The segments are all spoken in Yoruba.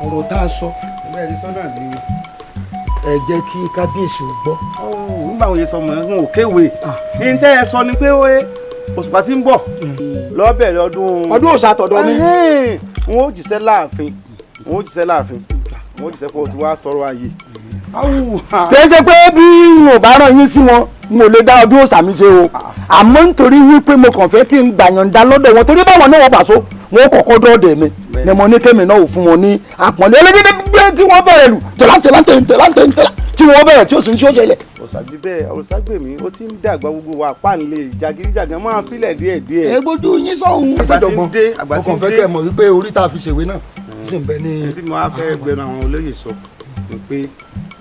ọ̀rọ̀ tá a sọ bẹ́ẹ̀ ni sọ́nà ni ẹ jẹ́ kí kábíyèsí ò gbọ́. nígbà wo ye sọ mọ̀ ẹ́ ò kéwèé ní tẹ́ ẹ sọ ni pé òṣùpá tí ń bọ̀ lọ́ọ́ bẹ̀rẹ̀ ọdún òòṣà tọ̀dọ̀ mi. n ó jíṣẹ́ láàfin n ó jíṣẹ́ pé o ti wá tọrọ ayé. kìí ṣe pé bí n ò bá ràn yín sí wọn n ò lè dá ọdún òòṣà mi ṣe o àmọ́ nítorí wípé mo kàn fẹ́ kí n gbàyànjá lọ́dọ̀ wọn torí báwọn náà wọ́n pàṣọ wọn kọ̀kọ́ dọ́ọ̀dẹ̀ mi ni mo ní kémi náà ò fún wọn ní àpọ̀nlé ẹlẹ́dẹ́dẹ́ gbé kí wọ́n bẹ̀rẹ̀ lù tẹ̀láńtẹ̀lá tí wọ́n bẹ̀rẹ̀ tí ó sì ń ṣó ṣẹlẹ̀. òṣàgbèmí ó ti ń dàgbà gbogbo wa páàlì jàgídíjàgan máa ń filẹ̀ díẹ̀díẹ̀. ẹ gbójú yín sọ̀hún. àgbà tí ń dé ọkàn fẹ́ kẹ́ mọ̀ wípé orí tá a fi ṣèwé náà sì ń bẹ ní. tí mo wá fẹ́ gbẹnu àwọn olóyè sọ ni pé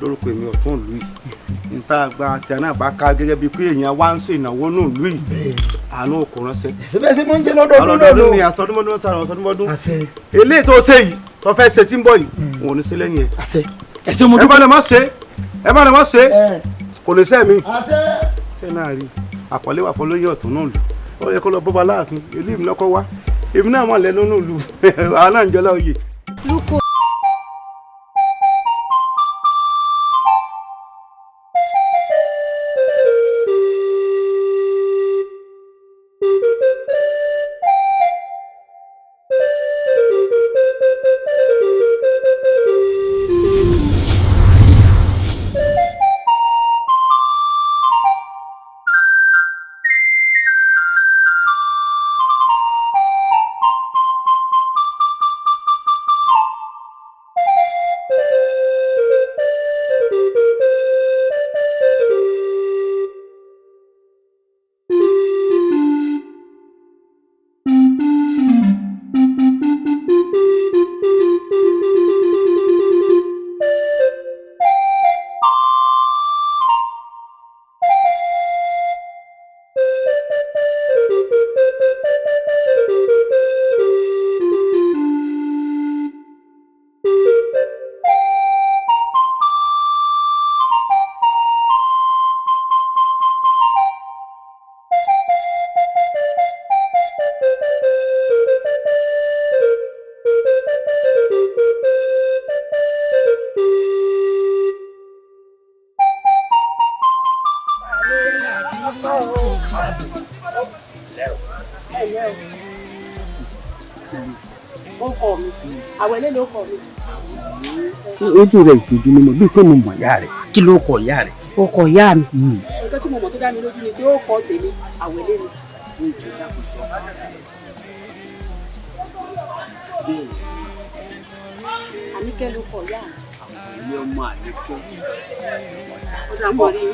lórúkọ èmi ọ̀tún ìlú yìí níta gba tí a náà bá ká gẹ́gẹ́ bíi pé èèyàn wá ń ṣe ìnáwó náà ìlú yìí àánú òkú ránṣẹ́. síbẹ̀ sí mo ń ṣe lọ́dọọdún ọlọ́dọọdún ni àsọdúnmọ́dún sára ọ̀sọdúnmọ́dún eléyìí tó ṣe yìí tó fẹ́ ṣe tí ń bọ̀ yìí wọn ò ní sí lẹ́yìn ẹ̀. ẹ bá lè má ṣe kò lè sẹ́ mi. ṣé náà rí àpọ̀lé wà fọlóyè ọ̀tún náà lù ó yẹ kó lọ bọ́ba láàfin ìlú ìmú lọ́kọ́ wá èmi náà mọ̀ lẹ́nu náà lù àwọn náà ń jọlá oyè. ojú rẹ̀ ìtòjú ni mo bí pé mo mọ̀ ìyá rẹ̀. kí ló kọ ìyá rẹ̀. ó kọ ìyá mi. nǹkan tí mo mọ̀ tó dá mi lójú ni pé ó kọ tèmi Àwẹ̀lé ni. Àníkẹ́ ló kọ ìyá mi. Àwẹ̀lé ọmọ Àníkẹ́. ó dà mọ́ rí i.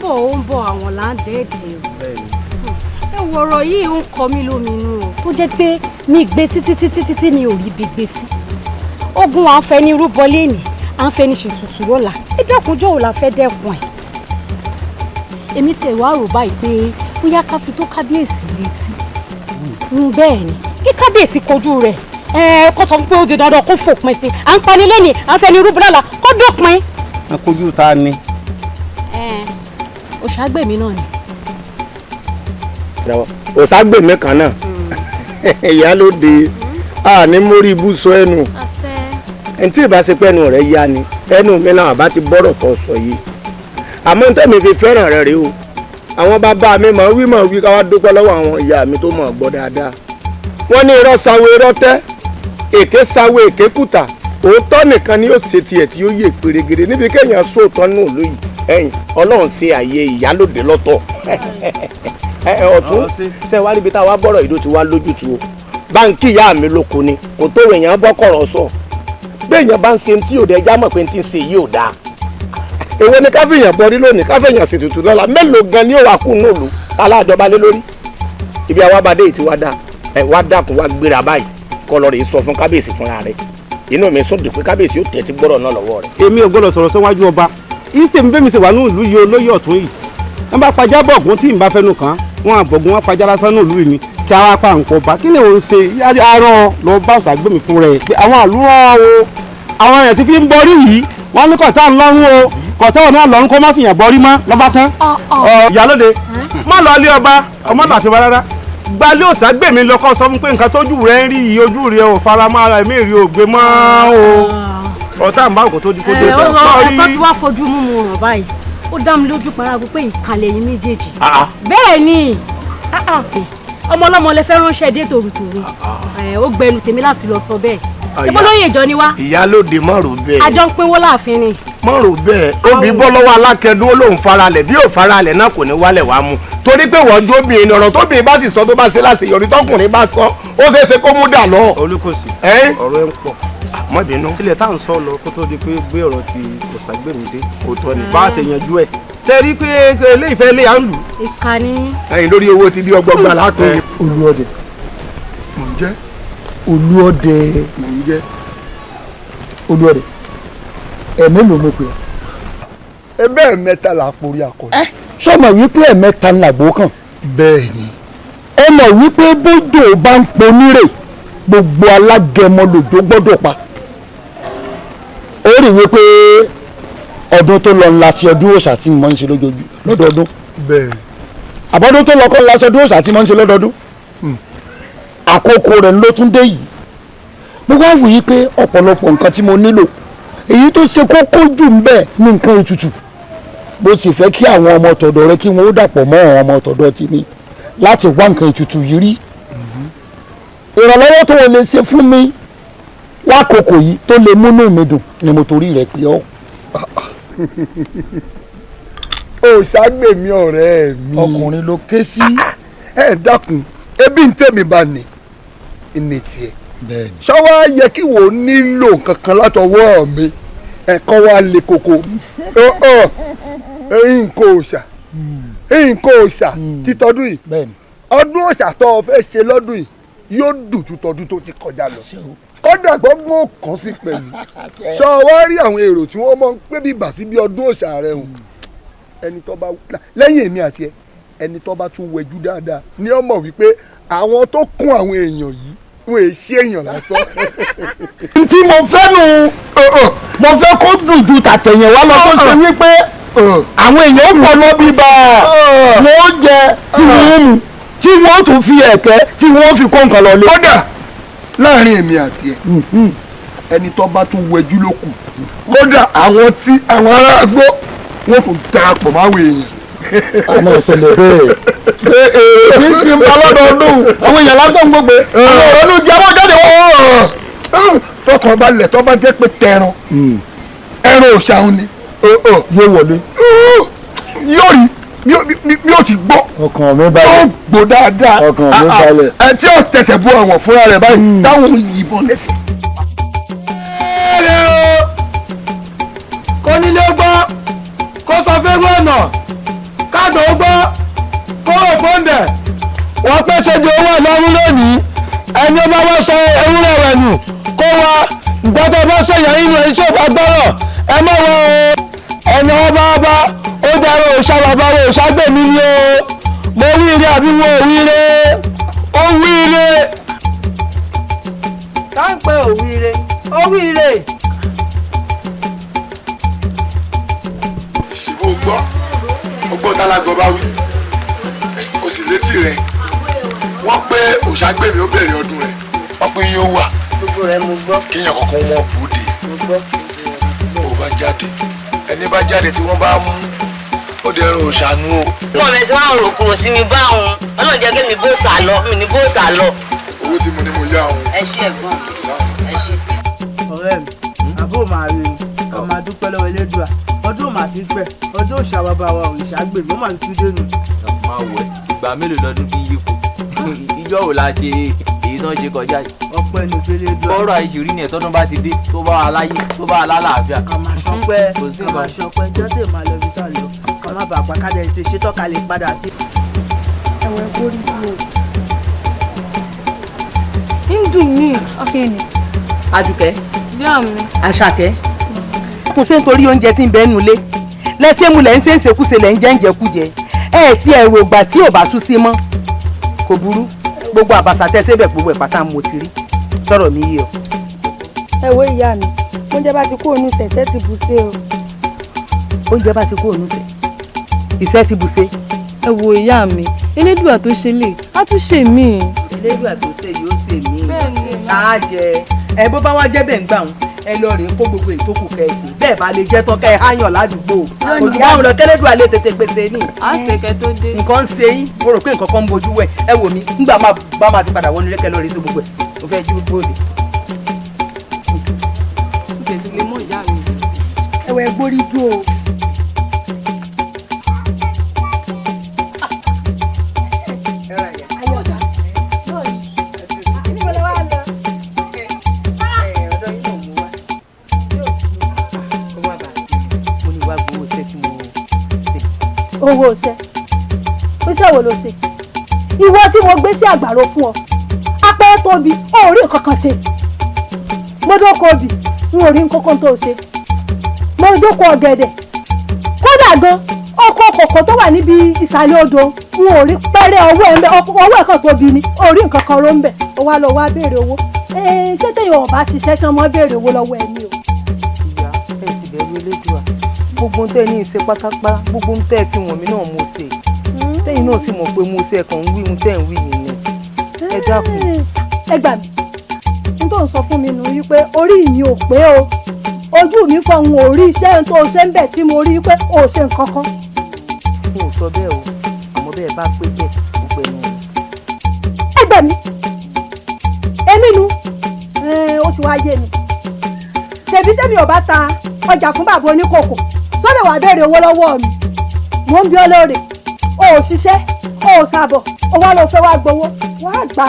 ó ń bọ̀ àwọn láńdẹ́ẹ̀dì ẹ wo ọ̀rọ̀ yìí ń kọ mí lóminú o tó jẹ́ pé mi gbé títí mi ò rí bí gbé sí ogun à ń fẹ́ ní rúbọ lẹ́nì à ń fẹ́ ní ṣètùtù lọ́la ẹ dẹ́kunjọ́ ò la fẹ́ dẹ́kun ẹ̀ èmi tiẹ̀ wá rò báyìí pé bóyá ká fi tó kábíyèsí létí bẹ́ẹ̀ ni kí kábíyèsí kojú rẹ̀ kó sọ pé ó di dandan kó fòpin sí à ń pani lẹ́nì à ń fẹ́ ní rúbọ lọ́la kó dópin. ẹ kojú ta ni. òṣàgbèmí náà ni. òṣàgbèmí kan náà ìyá ló de ní mórí ibú sọ ẹnu ẹni tí ìbá ṣe pé ẹnu rẹ̀ yá ni ẹnu mi náà bá ti bọ́rọ̀ tó sọ yìí àmọ́ ní tẹ́mi fi fẹ́ràn rẹ̀ rèé o àwọn bàbá mi máa wí káwá dúpẹ́ lọ́wọ́ àwọn ìyá mi tó mọ̀ gbọ́ dáadáa wọ́n ní irọ́ sawo irọ́ tẹ́ èké sawo èké kùtà òótọ́ nìkan ni yóò ṣe tiẹ̀ tí yóò yè pèrègèrè níbi kéèyàn sóòótọ́ nù lóyìí ẹ̀yìn ọlọ́run ṣe àyè ìyálòdè lọ́tọ̀ ọ̀tún ṣe wá níbi tá a wá bọ̀rọ̀ ìdó ti wá lójútu o báńkì ìyá mi lóko ni kò tó èèyàn bọ́kọ̀rọ̀ sọ bí èèyàn bá ń ṣe tí ò dé ẹja mọ̀ pé ti ń ṣe yìí ò dáa èwo ni káfíyàn bọrí lónìí káfíyàn sì tutù lọ́la mélòó gan ni ó wà kú nùlù aláàjọba lé lórí ibi àwa bá dé ìtì wá dá ẹ wá dákun wá gbéra báyìí kọ́ lọ́ọ́ rè sọ fún kábíyèsí fúnra rẹ̀ inú mi sún dùn pé kábíyèsí ó tẹ̀tí gbọ́dọ̀ náà lọ́wọ́ rẹ̀. èmi ò gbọ́dọ̀ sọ̀rọ̀ síwájú ọba ìtẹ̀mí bẹ́ẹ̀ mi ṣe wà ní ìlú yìí olóyè ọ̀tún yìí ẹ bá pajá bọ̀gùn tí ì bá fẹ́nu kàn wọn àbọ̀gùn wọn pajá lásán ní ìlú yìí ni kí ara pa nǹkan ọba kí ni òun ṣe arán lọ bá ọ̀sàgbèmí fún rẹ̀ pé àwọn àlùrọ̀ o àwọn èèyàn ti fi ń bọrí yìí wọ́n ní kọ̀tà ńlọ́run o kọ̀tà ọ̀nà ọ̀lọ́run kó má fìyàn bọrí mọ́ lọ́ba tán. ìyálóde má lọ ilé ọba ọmọ làfi wá rárá gbalẹ̀ ọ̀sàgbèmí lọ́kọ́ sọ fún pé nǹkan tójú rẹ̀ ń rí yìí ojú rẹ̀ ò fara mọ́ ara ẹ̀mí rí ògbé mọ́ o ọ̀tá àǹbá òkò tó di kó dé bẹ́ẹ̀. ọkọ tí wàá fojú mú mu ràn báyìí ó dá mi lójú paragun pé ìkàlẹ̀ yín méjèèjì bẹ́ẹ̀ ni ọmọ ọlọ́mọ lè fẹ́ ránṣẹ́ dé tòrutòru ó gbẹnu tèmi láti lọ sọ bẹ́ẹ̀ ibo lóye ìjọ ni wá. ìyálóde mọ̀rọ̀ bẹ́ẹ̀. àjọ ń pinwó láàfin ni. mọ̀rọ̀ bẹ́ẹ̀ obì bọ́ lọ́wọ́ alákẹ́dùn ó lóun faralẹ̀ bí ò faralẹ̀ náà kò ní wálẹ̀ wá mú torí pé wọ́n jó bìnrin ọ̀rọ̀ tó bìnrin bá sì sọ tó bá ṣe láṣeyọrí tọkùnrin bá sọ ó ṣeé ṣe kó mú dà lọ. Olúkòsì ọ̀rọ̀ ẹ̀ ń pọ̀ mọ́ bínú. tilẹ̀ tá à ń sọ lọ kó tó di pé gbé ọ̀rọ̀ ti ọ̀sàgbèmí dé òótọ́ ni bá a ṣe yanjú ẹ̀ ṣe rí pé eléyìí fẹ́ lé à ń lù. ìkànnì. ẹyin lórí owó ti di ọgbọgba lápẹ. Olúọdẹ mò ń jẹ́. Olúọdẹ mò ń jẹ́. Olúọdẹ ẹ̀mélòó ló pè ẹ bẹ́ẹ̀ mẹ́ta là á porí akọ. sọmọ wípé ẹ̀mẹ́ta ń làgbó kàn. bẹ́ẹ̀ ni. ẹ mọ̀ wípé bójò bá ń ponírè gbogbo alágẹmọ lòjó gbọ́dọ̀ pa. ó rí wípé ọdún tó lọ ńlá sí ọdún òòṣà tí mo ń ṣe lọ́dọọdún. bẹ́ẹ̀. àbọ̀dún tó lọ kọ́ ńlá sí ọdún òòṣà tí mo ń ṣe lọ́dọọdún. àkókò rẹ̀ ló tún dé yìí. mo wá wòye pé ọ̀pọ̀lọpọ̀ nǹkan tí mo nílò èyí tó ṣe kókó jù ń bẹ ní nǹkan ètùtù bó sì fẹ́ kí àwọn ọmọ tọ̀dọ̀ rẹ kí wọ́n ó dàpọ̀ mọ́ àwọn ọmọ tọ̀dọ̀ tèmi láti wá nǹkan ètùtù yìí rí ìrànlọ́wọ́ tó o lè ṣe fún mi lákòókò yìí tó lè múnú mi dùn ni mo torí rẹ̀ pé ọ́. Òṣàgbèmí ọ̀rẹ́ mi ọkùnrin ló ké sí. ẹ dákun ebi ń tèmi bá ní ìní tiẹ̀ ṣọwọ́ yẹ kí wò ó nílò kankan látọwọ́ mi ẹ̀kọ́ wa lè koko nǹkan òòṣà nǹkan òòṣà títọ́dún yìí ọdún òòṣà tó o fẹ́ ṣe lọ́dún yìí yóò dùn ju tọdún tó ti kọjá lọ kódà gbọ́ngbọ́n kan sí pẹ̀lú sọ wá rí àwọn èrò tí wọ́n máa ń pé bíbà sí bí ọdún òòṣà rẹ̀ hùn ẹni tó bá lẹ́yìn èmi àti ẹ ẹni tó bá tún wẹjú dáadáa ni ó mọ̀ wípé àwọn tó kún àwọn èèyàn yìí wọn è ṣe èèyàn lásán. tí mo fẹ́ nu mo fẹ́ kó dùn ju tàtẹ̀yìn wá lọ tó ṣe wípé àwọn èèyàn pọ̀ lọ bíbá wọn jẹ tí wọ́n mú tí wọ́n tún fi ẹ̀kẹ́ tí wọ́n fi kó nǹkan lọ lé. kódà láàrin èmi àti ẹ ẹni tó bá tún wẹjú ló kù kódà àwọn aráàgbó wọn kò darapọ̀ máwò èèyàn. àmọ́ ìṣẹ̀lẹ̀ bẹ́ẹ̀ èyí ti ń bá lọ́dọọdún àwọn èèyàn lásán gbogbo àwọn ọ̀rọ̀ ló jẹ́ wọ́n jáde wọ́n. tọkàn balẹ̀ tó bá jẹ́ pé tẹran ẹran òṣàun ni yóò wọlé yóò rí bí ó ti gbọ́ ọkàn mi balẹ̀ yóò gbọ́ dáadáa ọkàn mi balẹ̀ ẹ tí ó tẹsẹ̀ bọ́ àwọn fúnra rẹ̀ báyìí táwọn yìnbọn lẹ́sẹ̀. kó nílé gbọ́ kó sọ fẹ́rù ọ̀nà káàdó gbọ́ kó rò fóńdẹ̀. wọ́n pẹ́ ṣojú owó ìlọrin lónìí ẹni ó bá wá sọ ewúrẹ́ rẹ̀ nù kó wá gbọ́dọ̀ bá sọ̀yàn nínú èyí tí ò bá gbọ́rọ̀ ẹ mọ̀ wọ́n o ẹni wọ́n bá ó dára òòṣà bàbá wo Òṣàgbèmí ni o mo wíire àbí wo òwíire ó wíire. tá ń pẹ́ òwíire ó wíire. ṣìbò gbọ́ ọgbọ́n tálágbọ́ bá wí o sì létí rẹ̀ wọ́n pé Òṣàgbèmí ó bẹ̀rẹ̀ ọdún rẹ̀ wọ́n pé yóò wà gbogbo rẹ̀ mo gbọ́. kéèyàn kọ̀ọ̀kan wọn bòde mo gbọ́. bó bá jáde ẹni bá jáde tí wọ́n bá mú ó dẹrùn òṣàánú o. ọmọ mi ti máa ń rò kúrò sí mi báwọn ọlọ́run jẹ́ kí mi bó sà lọ mi ní bó sà lọ. owó tí mo ní mo yá òun. ẹ ṣe ẹ̀gbọ́n ẹ ṣe. ọ̀rẹ́ mi àbó máa rí i ọmọ adúpẹ́ lọ́wọ́ elédùà ọdún màá ti pẹ́ ọdún òòṣà bàbá wa Òṣàgbèmí ó máa ń tún dénú. máa wọ ẹ ìgbà mélòó lọdún fi ń yípo ìjọ wo la ṣe èyí tán ṣe kọjá yìí. ọpẹ́ ní fẹlẹ dùn. bọ́rọ̀ àìṣèrí ni ẹ̀tọ́dún bá ti dé tó bá wà láyé tó bá wà lálàáfíà. àmàṣọpẹ́ àmàṣọpẹ́ jọ́sẹ̀ máa lọ bí tá a lọ ká má bàa pa kájà ètè ṣètò ká lè padà sí. ẹ̀wẹ̀ kórì dúró. ń dùn mí. ọkẹ́ ni. Àdùkẹ́. díà mi. Àṣàkẹ́. kò sí nítorí oúnjẹ tí ń bẹ nù lé lẹ́sẹ̀ mu lẹ́ ń ṣe é ṣekúṣe lẹ́ ń jẹ́ ń jẹkújẹ ẹ̀ tí ẹ̀rù ògbà tí ò bá tú sí mọ́ kò burú gbogbo àbàṣà tẹ́ sébẹ̀ gbogbo ẹ̀ pátá mo ti rí sọ̀rọ̀ mi yìí o. ẹ wo ìyá mi oúnjẹ bá ti kú òun ṣẹ̀ṣẹ̀ ti bù ṣe o. oúnjẹ bá ti kú òun ṣe ìṣẹ́ ti bù ṣe. ẹ wo ìyá mi elédùà tó ṣe lè á tún ṣe mí. elédùà tó ṣe yóò ṣe mí. á jẹ ẹ bó bá wá jẹ́ bẹ́ẹ̀ ń gbà wọn ẹ lọ rèé kó gbogbo ìtókù kẹsì bẹ́ẹ̀ bá lè jẹ́ tán kẹ́ ẹ háyàn ládùúgbò òdùbọ̀ àwọn ọ̀kẹ́lẹ́dùà lè tètè pèsè ní. á ṣe kẹ tó dé. nǹkan ń ṣe yín mo rò pé nǹkan kan ń bojú wẹ̀ ẹ wò mí nígbà bá máa fi padà wọnú lẹ́kẹ́ lọ rèé tó gbogbo ẹ̀ mo fẹ́ jú gbòde. ẹ̀wẹ̀ gbórí dùn o. owó ṣe iṣẹ́ wo ló ṣe ìwọ tí mo gbé sí àgbàro fún ọ apẹ́ tóbi ó rí nǹkan kan ṣe mo dóko obì n ò rí nǹkan kan tó ṣe mo dóko ọ̀gẹ̀dẹ̀ kódà gan ọkọ̀ kòkó tó wà níbi ìsàlẹ̀ odò n ò rí pẹ́rẹ́ ọwọ́ ẹ̀ kan tóbi ni ó rí nǹkan kan ló ń bẹ̀ ó wá lọ wá béèrè owó ṣé téèyàn ò bá ṣiṣẹ́ sán mọ́ béèrè owó lọ́wọ́ ẹ̀ ni o. ìyá ẹ sì bẹ̀rù elédùà gbogbo tẹ́ ní ìṣe pátápá gbogbo tẹ́ fi wọ̀n mí náà mo ṣe tẹ́yìn náà sì mọ̀ pé mo ṣe ẹ̀kan ń wí ohun tẹ́ ń wí yìí ni ẹ dákun. ẹ gbà mí n tó ń sọ fún mi nù wípé orí mi ò pé o ojú mi fọhùn ò rí iṣẹ́ tó ṣe ń bẹ̀ tí mo rí pé ò ṣe nǹkan kan. n ò sọ bẹ́ẹ̀ o àmọ́ bẹ́ẹ̀ bá pé bẹ́ẹ̀ gbogbo ẹ̀nu rẹ̀. ẹ gbà mí èmi nu ó ti wá yé mi ṣèbí tẹ́mi ò bá ta ọjà fún bàbá oníkòkò sọ́dọ̀ wà béèrè owó lọ́wọ́ mi mò ń bí ọ lóore o ò ṣiṣẹ́ o ò ṣàbọ̀ o wá lọ fẹ́ wá gbowó wá gbà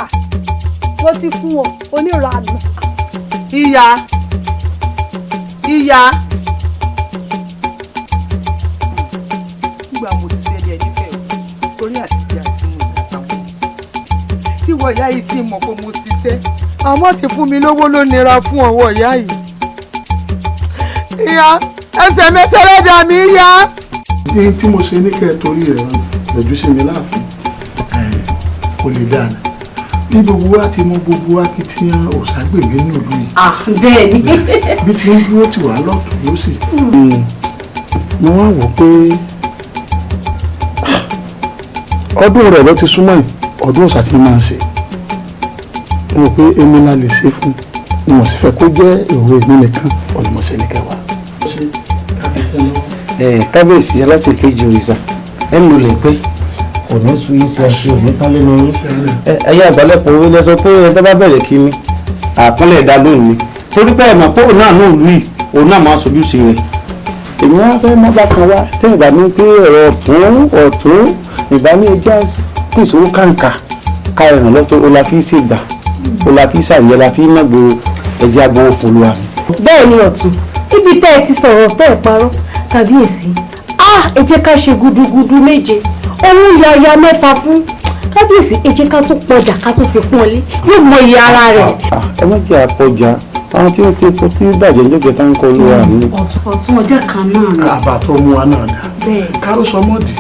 mo ti fún ọ onírànù. ìyá nígbà mo ti ṣe ẹni nífẹ̀ẹ́ o torí àtijọ́ àti mo gbà táwọn tí wọ́n ìyá yìí sì mọ̀ pé mo ṣiṣẹ́ àmọ́ ti fún mi lówó ló nira fún ọwọ́ ìyá yìí. ìyá ẹsẹ̀ mẹ́sẹ̀lẹ́dà mi yá. ní tí mo ṣe ní kẹ́ ẹ torí rẹ̀ lójú sí mi láàfin kò lè dáná bí gbogbo wa ti mọ gbogbo wa kí tí òṣàgbègbè ní òlu yìí. bẹ́ẹ̀ ni. bí ti ń dúró tì wá lọ́tún ló sì. mo wá wò pé ọdún rẹ̀ ló ti súnmọ́ yìí ọdún òṣà tí máa ń ṣe mo rò pé èmi la lè ṣe fún un mo sì fẹ́ kó jẹ́ ìwé mi nìkan ọ̀nà mo ṣe ní kẹwàá. kábíyèsí alátìkejì òrìṣà ẹnu lè pé kò ní sun yín sí aṣọ òní tán lẹ́nu yín ẹyẹ àgbálẹ̀pọ̀ owó lẹ́sọ pé ẹ bá bẹ̀rẹ̀ kí ni àpọ́nlẹ̀ ẹ̀dá lónìí torí pé ẹ̀mọ̀ pé òun náà náà lù yìí òun náà máa sojú sí rẹ̀ èmi wá fẹ́ mọ́ bá kan wá tẹ́ ìgbà mi pé ọ̀rọ̀ ọ̀tún ìgbà mi ẹja kí ìṣòro kàǹkà ká ẹ̀ràn lọ́tọ̀ ó la fi ṣègbà ó la fi ṣàyẹ̀ la fi mọ̀gbò ẹ̀jẹ̀ àgbọ̀ òfòlùwà. bẹ́ẹ̀ ni ọ̀tún ibi tẹ́ ẹ ti sọ̀rọ̀ tẹ́ ẹ parọ́ kábíyèsí ẹ jẹ́ ká ṣe gudugudu méje òun yaya mẹ́fà fún kábíyèsí ẹ jẹ́ ká tún pọjà ká tún fi pọ́n lé yóò mọ iye ara rẹ̀. ẹ má jẹ́ àpọ̀jà àwọn tí wọ́n ti kó tí bàjẹ́ lókè tá ń kọ olúwa mi. ọ̀tún ọjọ́ kan náà ni. àbá tó mú wa náà dá káró sọmọdì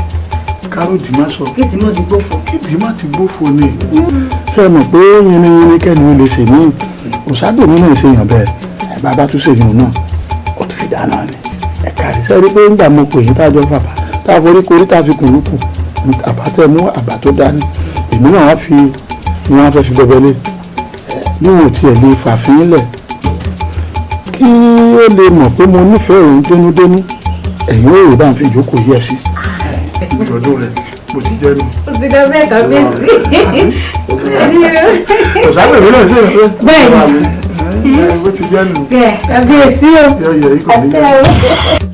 káró dì má sọ. kìsì má ti gbófo. kìsì má ti gbófo ni. ṣé ẹ mọ̀ pé yínníyínní kẹ́ni ó lè ṣe mí òṣàdùnmí náà ṣèyàn bẹ́ẹ̀ ẹ bàbá tún ṣèyàn náà ó tún fi dáná ni ẹ kárí sẹ́rí pé ńgbà mo pè yín tájọ́ fàbà tá a forí korí tá a fi kùnúkù àbá tẹ̀ mú àbá tó dání èmi náà wá fi ni wọ́n fẹ́ fi bẹ́bẹ́ lé bí wọn ò tiẹ̀ lè fàfin lẹ̀ kí ó lè mọ̀ pé mo nífẹ̀ẹ́ òun dénúdénú ẹ̀yin ò rò bá ń fi ìjókòó yẹ sí. ìjọdún rẹ mo ti jẹ́ nu. o ti dẹ́ bẹ́ẹ̀ kábíyèsí. ọ̀sán mi náà ṣe é. bẹ́ẹ̀ ni bó ti jẹ́ nu. kábíyèsí o ọ̀sẹ̀ o.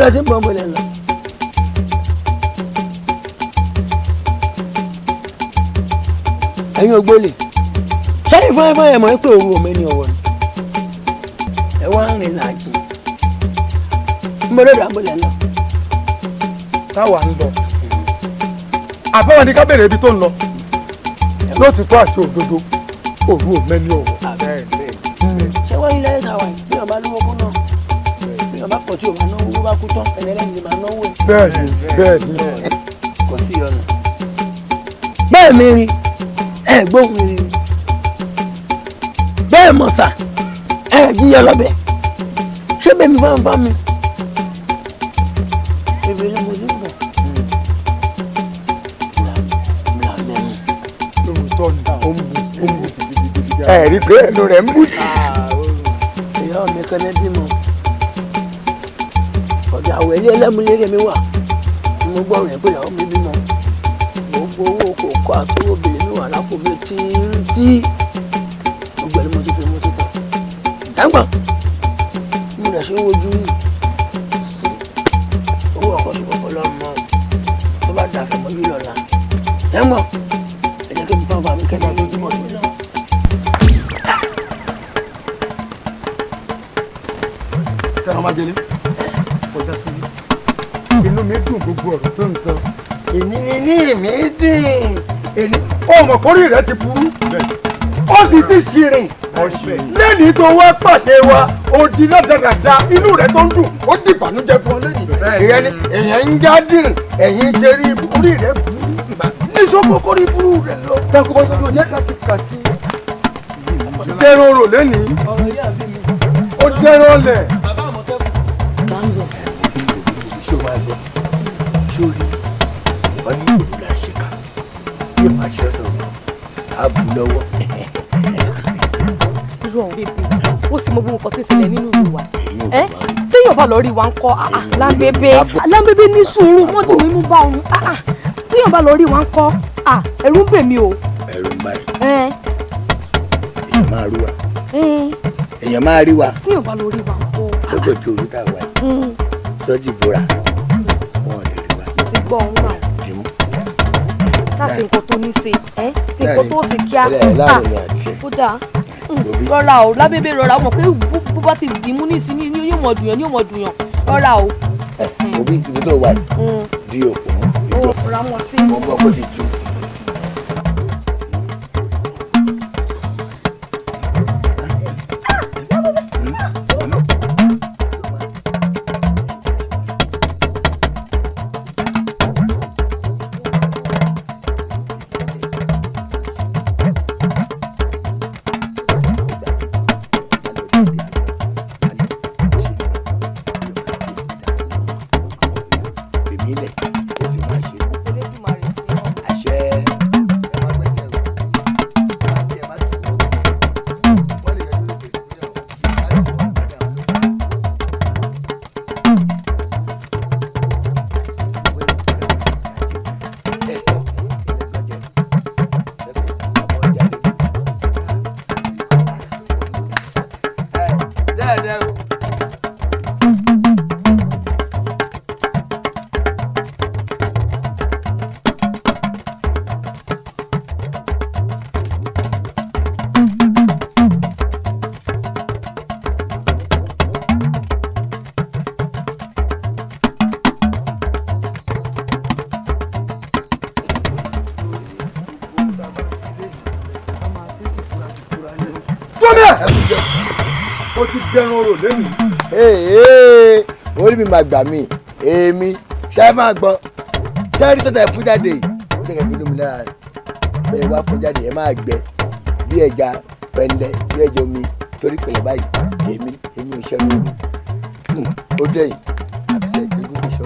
bẹ́ẹ̀ tí ń bọ̀ bọ̀lẹ̀ lọ. ẹ̀yin ògbólè sẹ́yìn fún ẹ̀fọ́ ẹ̀ mọ̀ pé òru òmẹ́ ní ọwọ́ ni ẹ wá ń rìn làjì ń bọ́ lọ́dọ̀ àbọ̀lẹ̀ lọ. táwa ń lọ àbẹ̀wò ní ká bèrè ibi tó ń lọ lótìtọ́ àti òdodo òru òmẹ́ ní ọwọ́. ṣé wọ́n ilé ẹ̀ka wà ní bí wọ́n bá lówó kó náà bí wọ́n bá pọ̀ tí ò bá náwó owó bá kú tán ẹ̀lẹ́lẹ́yìn lè máa náwó ẹ̀. bẹ́ẹ̀ni kò sí ọ̀nà bẹ́ẹ̀ mi rí ẹ gbóhùn rí bẹ́ẹ̀ mọ̀ sà ẹ jíyọ lọ́bẹ̀ ṣé bẹ́ẹ̀ mi fáwọn fáwọn mi bèbè ni mo ní bọ̀ lóòótọ́ ni ó ń bu ẹ rí pé ẹnu rẹ̀ ń bù tì. ìyá mi kẹ́lẹ́ bímọ ọ̀dọ̀ àwọ̀ ilé ẹlẹ́múlẹ́rẹ́ mi wà ni mo gbọ́ rẹ̀ pé ìyàwó mi bímọ gbogbo owó kò kọ́ àtọwọ́ bèlè mi wà lápò mi tí gbogbo ẹni mo ti fi mú títà dáńgbọ̀n mo rẹ̀ ṣe ń wojú yìí owó ọkọ̀ ṣùgbọ́n kọ́ lọ́rùn mọ́ tó bá dà fún mọ́jú lọ́la dáńgbọ̀n ẹ jẹ́ kí n fáwọn àmì kẹ́kẹ́ lójúmọ́ tó lọ. tẹ́lẹ̀ ọmọ ajẹ́lé kọjá sí inú mi dùn gbogbo ọ̀rọ̀ tó ń sọ. èmi mi dùn èmi ọmọ kórì rẹ ti burú ó sì ti ṣìrìn lẹ́yìn tó wá pàdé wa òdì ládàdàdà inú rẹ tó ń dùn ó di ìbànújẹ́ fún ọ lẹ́yìn ìyẹn ni èèyàn ń já dìrìn ẹ̀yìn ṣe rí orí rẹ burú ní sọ́kòkò rí burú rẹ lọ. tẹkùbọ̀ tó lò ní kàtìkàtì dẹrùn rò lẹ́nìí ó dẹrùn lẹ̀. sórí ìwọ ní ìlú la ṣe ká yóò máa ṣe ọsàn ààbò lọ́wọ́. irú ọ̀hún bèbè ó sì mọ bí nǹkan tó ṣẹlẹ̀ nínú ìlú wa téèyàn bá lọ rí wa ń kọ́ láńbébé ní sùúrù mọ́tò mímú bá òun téèyàn bá lọ rí wa ń kọ́ ẹ̀rù ń bè mí o. ẹ̀rù ń báyìí èèyàn máa rí wa èèyàn máa rí wa téèyàn bá lọ rí wa ń kọ́. lọ́jọ́ tí orí tà wá sọ́jì bóra gbọ́ ọ̀hún náà láti nǹkan tó ní ṣe nǹkan tó ṣe kíá ó dáa rọra o lábẹ́bẹ́ rọra o mọ̀ pé bó bá ti dìímú ní ìsinmi yóò mọ̀ dùnyàn yóò mọ̀ dùnyàn rọra o. òbí ibi tó wà di òkú mú ra wọn sí. mo gbọ́ kó ti tu. ó ti dẹrùn orò lẹ́nu. orí mi máa gbà mí èmi ṣe é máa gbọ́ ṣé ẹ rí tọ́ta ẹ̀ fún jáde yìí ó ṣe kẹ́kẹ́ lómi lára rẹ̀ bẹ́ẹ̀ wá fún jáde ẹ̀ máa gbẹ bí ẹja pẹ̀lẹ́ bí ẹja omi torí pẹ̀lẹ́ báyìí èmi ò ṣẹ́nu ó dẹ̀yìn àbíṣe ìgbégún bí sọ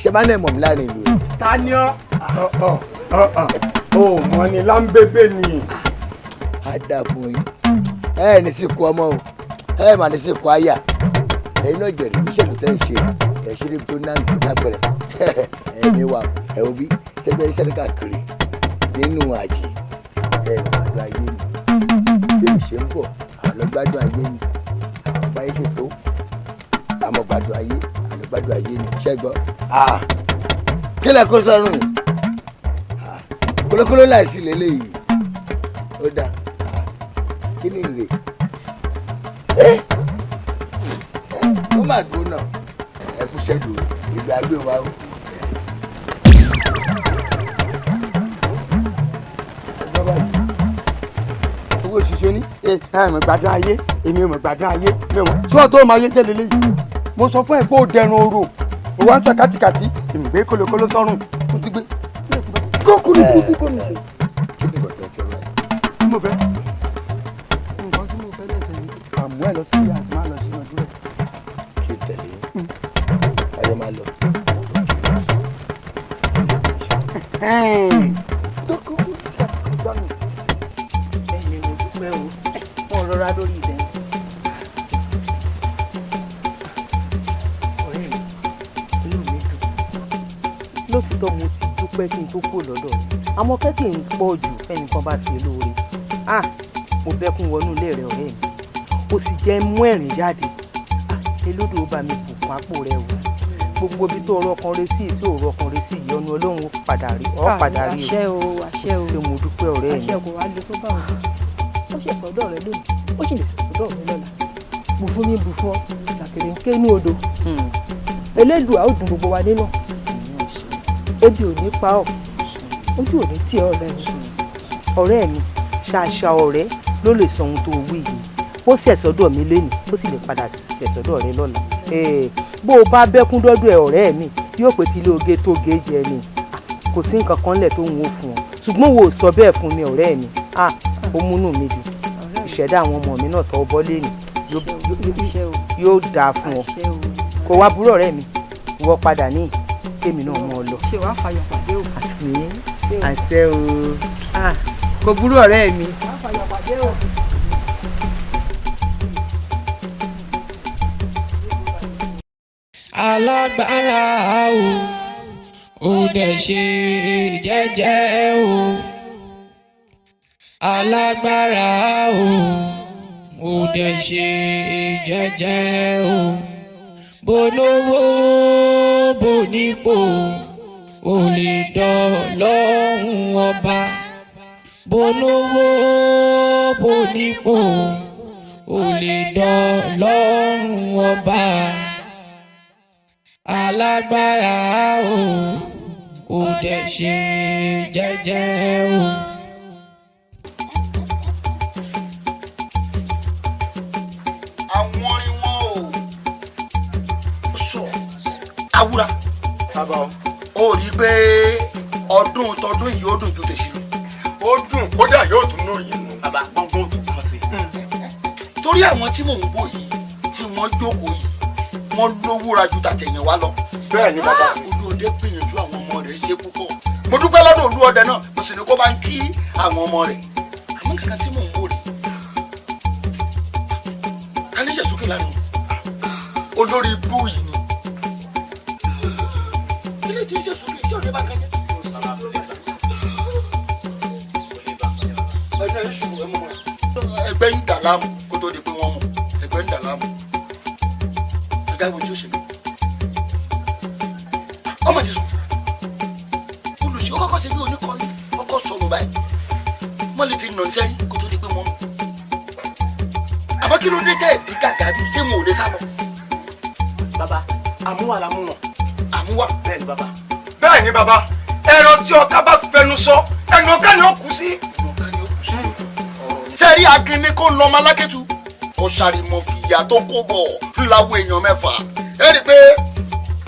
ṣe máa ń nà ẹ̀mọ̀ mi láàrin ìlú rẹ̀. ta ni ọ́ ò mọ ni láńbébé ni. á dà fún yín ẹ ní sí kú ọmọ o ẹ mà ní sí kú àyà ẹ̀yin náà jẹ̀rẹ̀ níṣẹ́lú tẹ́ ẹ ṣe ẹ̀ ṣe níbi tó náà tó lápẹ̀rẹ̀ ẹ̀mí wa ẹ̀ òbí ṣẹ́gbẹ́ iṣẹ́ ní káàkiri nínú àjì ẹ̀ gbádùn ayé mi bí mi ṣe ń bọ̀ àwọn lọ gbádùn ayé mi àwọn báyé ṣe tó àmọ́ gbádùn ayé àlọ́ gbádùn ayé ni ṣẹ́gbọ́. kílẹ̀ kó sọ́run yìí kólókóló láìsí lélẹ́yìí ó dà kí ni ìrè ó mà gbóná ẹ kú ṣẹ́dùn ìgbà gbé wa ó. owó òṣìṣẹ́ ní ẹ̀mí gbádùn ayé èmi ò mọ̀ gbádùn ayé sọ́ọ̀ tó máa yé tẹ́lẹ̀ lẹ́yìn mo sọ fún ẹ pé ó dẹrun orò ó wá ń sà kátìkàtì ìgbé kólókóló sọ́run ó ti gbé kókòrò kúkú kò ní. kí ni bàtà fẹ́ ra yìí. tí mo fẹ́ nǹkan tí mo fẹ́ lẹ́sẹ̀ yìí àmú ẹ̀ lọ sí ìyá àti máa lọ sí ọdún rẹ̀. kí tẹ̀lé ayọ̀ máa lọ. rọra lórí ibẹ̀. ọ̀rẹ́ mi inú mi dùn lótìtọ́ mo ti dúpẹ́ kí n tó kúrò lọ́dọ̀ àmọ́ kẹ́kẹ́ ń pọ̀ jù fẹ́nìkan bá ṣe lóore mo bẹ́kún wọnú ilé rẹ ọ̀rẹ́ mi ó sì jẹ́ mú ẹ̀rín jáde elódò ó bá mi bùkún àpò rẹ wò gbogbo ibi tó rọkàn rẹ sí tí ò rọkàn rẹ sí ìyọnu ọlọ́run padà rí àṣẹ o àṣẹ o ṣé mo dúpẹ́ ọ̀rẹ́ mi àṣẹ kò wá lè tó bá òun ó ṣe sọ́dọ̀ rẹ lónìí ó sì lè sọ́dọ̀ rẹ lọ́la bù fún mi bù fún ọ làkèrè ń ké inú odò elédùà ó dùn gbogbo wa nínú ebi ò ní pa ọ́ ojú ò ní tì ọ́ ọ̀rẹ́ mi ṣàṣà ọ̀rẹ́ ló lè sọ ohun tó wí yìí bó ṣẹ̀ sọ́dọ̀ mi lénìí ó sì lè padà ṣẹ̀ sọ́dọ̀ rẹ lọ́la bó o bá bẹ́kún dọ́dọ̀ ẹ̀ ọ̀rẹ́ mi yóò pé tí ilé oge tó ge jẹ ni kò sí nǹkan kan lẹ̀ tó ń wò fún ọ ṣùgbọ́n wo sọ bẹ́ẹ̀ fún mi ọ̀rẹ́ mi ó múnú mi dùn ìṣẹ̀dá àwọn ọmọ mi náà tọwọ́ bọ́ lénìí yóò dáa fún ọ kò wá burú ọ̀rẹ́ mi wọ́ padà ní kémi náà mọ́ ọ lọ. ṣé wàá fàyọ̀ pàdé o. àṣẹ o kò burú ọ̀rẹ́ mi. wàá fàyọ̀ pàdé o. alágbára o ò dẹ̀ ṣe jẹ́jẹ́ o alágbára o ò dẹ̀ ṣe jẹ́jẹ́ o bolówó bonípò ò lè dọ́lọ́hún ọba bolówó bonípò ò lè dọ́lọ́hún ọba alágbára o ò dẹ̀ ṣe jẹ́jẹ́ o. àwọn orin wọn ò sọ awúra ó rí i pé ọdún tọdún yìí ó dùn ju tèṣí lọ. ó dùn kódà yóò tún náà yìí nù. bàbá gbọ́ngbọ́n tó kàn sí. torí àwọn tí mò ń wò yìí tí wọ́n jókòó yìí wọ́n lówó ra ju tàtẹ̀yìn wá lọ. bẹ́ẹ̀ ni bàbá. olúọdẹ gbìyànjú àwọn ọmọ rẹ̀ ṣe púpọ̀. mo dúpẹ́ lọ́dọ̀ olúọdẹ náà mo sì ní kó bá ń kí àwọn ọmọ rẹ̀. àmọ́ kankan tí mò ń wò rè kaníṣẹ́ sókè lánàá olórí ibú yìí ni. kílẹ̀ tí ń ṣe sókè tí òde bá kájẹ́. ẹgbẹ́ ń sùn ẹ̀mú ẹgbẹ́ ń dà láàmú kó tó di pé wọ́n mú ẹgbẹ́ ń dà láàmú. ẹgbẹ́ ìwé tí ó ṣe mí. ọmọ ti sùn olùsí ó kọ́kọ́ ṣe bí oníkọ́ni ọkọ̀ sọ̀rọ̀ báyìí mọ́lẹ̀ ti nà ń sẹ́rí kó tó di pé wọ́n mú. àmọ́ kí ló dé tẹ́ ẹ̀dí gàgà bí ṣé mo ò lè sá lọ. bàbá àmúwà la mú wọn. àmúwà bẹ́ẹ̀ ni bàbá. bẹ́ẹ̀ ni bàbá ẹran tí ọkà bá fẹnu sọ ẹnu ọkà ni ó kù sí. sẹ́ẹ̀rí akínní kó ń lọ ọmọ alákẹ́tù ọ̀sàrìmọ̀ fìyà tó kó bọ̀ ńláwó èèyàn mẹ́fà ẹ rí i pé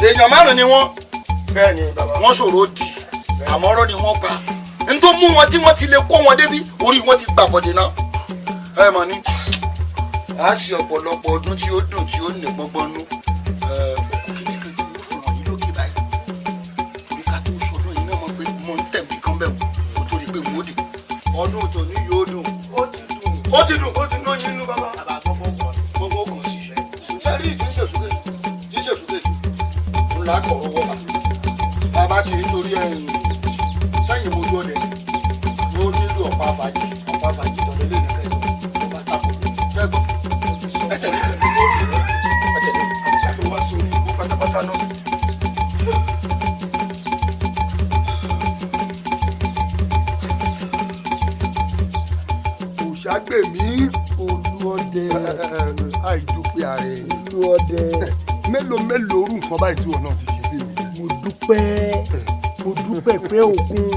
èèyàn márùn-ún ni wọ́n. bẹ́ẹ̀ ni bàbá. wọ́n ṣòro dì àmọ́ ọ̀rọ̀ ni wọ́n pa n tó mú wọn tí wọ́n ti lè kó wọn débi orí wọn ti gbàbọ̀dé náà ẹ mọ̀ ní a ṣe ọ̀pọ̀lọpọ̀ ọdún tí ó dùn tí ó nì gbọ́ngbọ́n nú òkú kìíní kan tí mo fún wọn yìí lókè báyìí torí ká tó sọ náà yìí náà mọ̀ pé mo ń tẹ̀mí kan bẹ́ẹ̀ kó tó rí pé mo dé ọdún tòní yóò dùn ó ti náà yín nú bàbá gbogbo kan sí sẹ́rí tí ń ṣèṣúké ńlá kọ̀ọ̀rọ̀ wọ̀ bàbá tí nítorí sẹ́yìn mojú ọdẹ ló nílò ọ̀pá fàájì tọ̀lé lé nìkan ìlú ọba tako fẹ́gbọ́n ẹ tẹ̀lé Olúọdẹ. àìdúpẹ́ ààrẹ. Olúọdẹ. mélòó orú nǹkan báyìí tí wọn náà ti ṣe bí mi. mo dúpẹ́ pé ògùn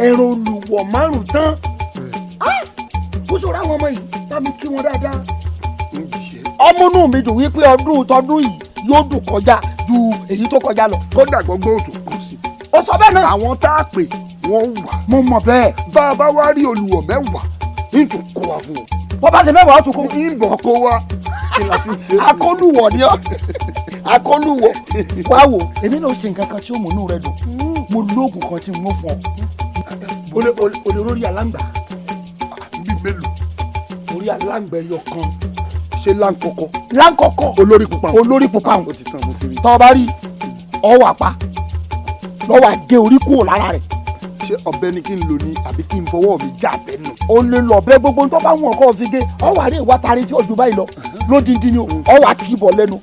ẹran olùwọ̀ márùn tán. ó sọ̀rọ̀ àwọn ọmọ yìí bá mi kí wọn dáadáa. ọmọ inú mi dùn wípé ọdún tọdún yìí yóò dùn kọjá ju èyí tó kọjá lọ. kódà gbogbo òtún kù sí. ó sọ bẹ́ẹ̀ náà. àwọn tá a pè wọ́n wà. mo mọ̀ bẹ́ẹ̀. bá a bá wá rí olùwọ̀ mẹ́wàá nítorí kó wa fún wọn. bó bá ṣe mẹ́wàá ó tún kó. ìbọn kó wa kí la ti ṣe. akólúwọ̀ ni ọ́ akólúwọ̀ wá wò èmi náà ṣe nǹkan kan tí ó mú inú rẹ dùn mo lóògùn kan tí mo fún ọ olórí aláǹgbá bíi mélòó orí aláǹgbá ẹyọ kan ṣe láǹkọ̀kọ̀ olórí pupa ó ti tán mo ti rí. tọ́ ọ bá rí ọwọ́ àpá lọ́wọ́ àgé orí kúrò lára rẹ̀. ṣé ọ̀bẹ ni kí n lò ní àbí kí n fọwọ́ mi já abẹ nù. o lè lọ ọ̀bẹ gbogbo tó bá wọn kọ́ fi gé ọwọ́ àárẹ̀ ìwà tari tí ojú báyìí lọ lódìdí ni ọwọ́ àkìbọ̀ lẹ́nu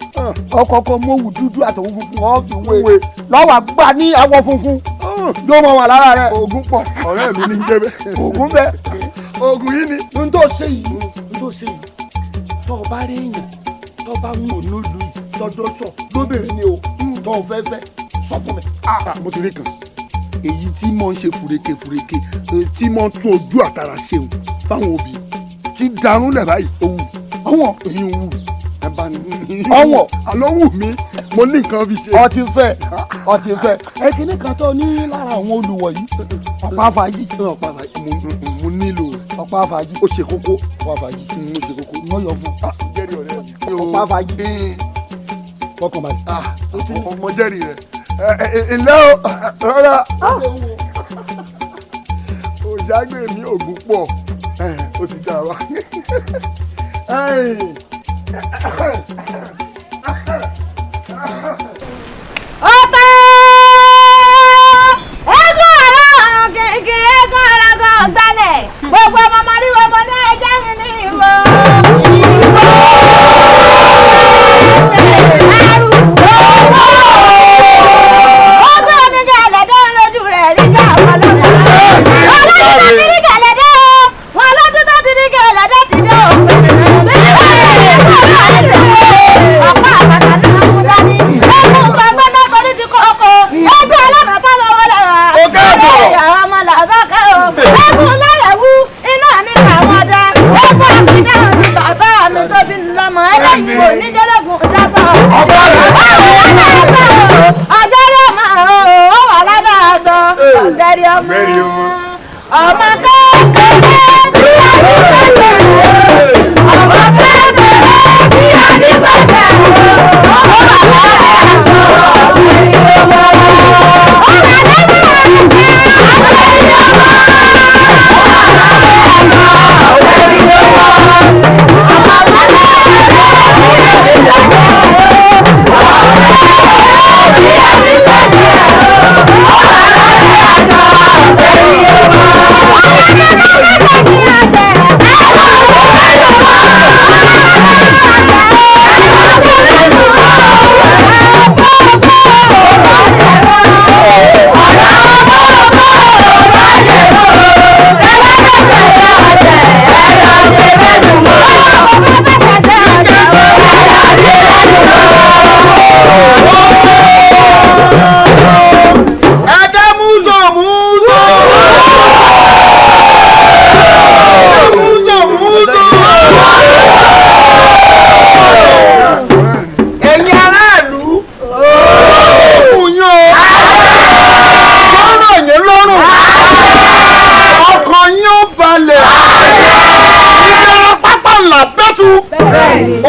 ọkọ̀ọ̀kọ̀ mọ́wù dúdú àtọ̀wọ́ funfun ọ̀ fi wé lọ́wọ́ àgbà ní àwọ̀ funfun yóò mọ̀ wà lára rẹ̀. oògùn pọ̀ ọ̀rẹ́ mi ní jẹ́bẹ̀. oògùn bẹ́ẹ̀ oògùn yìí ni. n tó ṣe yìí tó o bá rí èèyàn tó bá ń wò nílùú yìí tọ́jọ́ sọ lóbìnrin ni o tó o fẹ́ sọ fún mi. mo ti rí kan èyí tí mo ń ṣe fúreke tí mo ń tún ojú àtàrà ṣeun fáwọn òbí tí darún lẹ̀ báyìí owó ọwọ́ èyí ń wù ọwọ́ àlọ́ wù mí mo ní nǹkan fi ṣe. ọtí fẹ́ ẹ kíní kan tó ní lára àwọn olùwọ̀ yìí ọ̀pá fàájì. mo nílò ọ̀pá fàájì. ó ṣe kókó ọ̀pá fàájì. ó ṣe kókó. wọ́n yọ fún. jẹ́rìí ọ̀rẹ́ mi. ọ̀pá fàájì. fọkàn balẹ̀. ọmọ jẹ́rìí rẹ̀ ilé o rárá òṣàgbé mi ògùn pọ̀ ó ti dà wá. ọ̀tá ẹ̀gbọ́n ọ̀rọ̀ gègé ẹ̀gbọ́n ọ̀rọ̀ gan gbalẹ̀ gbogbo ọmọ mọ́ríwọ́ ọmọ ní ẹjẹ́ mi ní ìwọ. ọgbọ́n oníjà ẹlẹ́dẹ́ lójú rẹ̀ ríjà ọmọlọ́mọ. ọlọ́dún tó ti rí gẹ̀lẹ́dẹ́ o wọn lọ́dún tó ti rí gẹ̀lẹ́dẹ́ ti dé o. ọ̀pá àbàtà náà mú dání ẹ̀kú gbọ́ngbọ́n náà kọ́ni ti kọ́ ọkọ̀ ẹgbẹ́ ọlọ́mọ̀tá lọ́wọ́ lọ́wọ́ ẹ̀yà ọmọ làbákà o ẹ̀kú láyẹ̀wú iná ní àwọn ọ̀dà ẹ̀kú àkìdá ti bàbá mi tó bí lọ́mọ ẹlẹ́yìn kò ní jẹ́lẹ́gùn ìdásọ̀ ọ̀dẹ́rẹ́ ọmọ ó wà lábẹ́ aṣọ ọ̀dẹ́rẹ́ ọmọ ọmọ kékeré tí a ní sọ́jà ọmọ kékeré tí a ní sọ́jà ó wà lábẹ́ aṣọ ọ̀dẹ́rẹ́ ọmọ.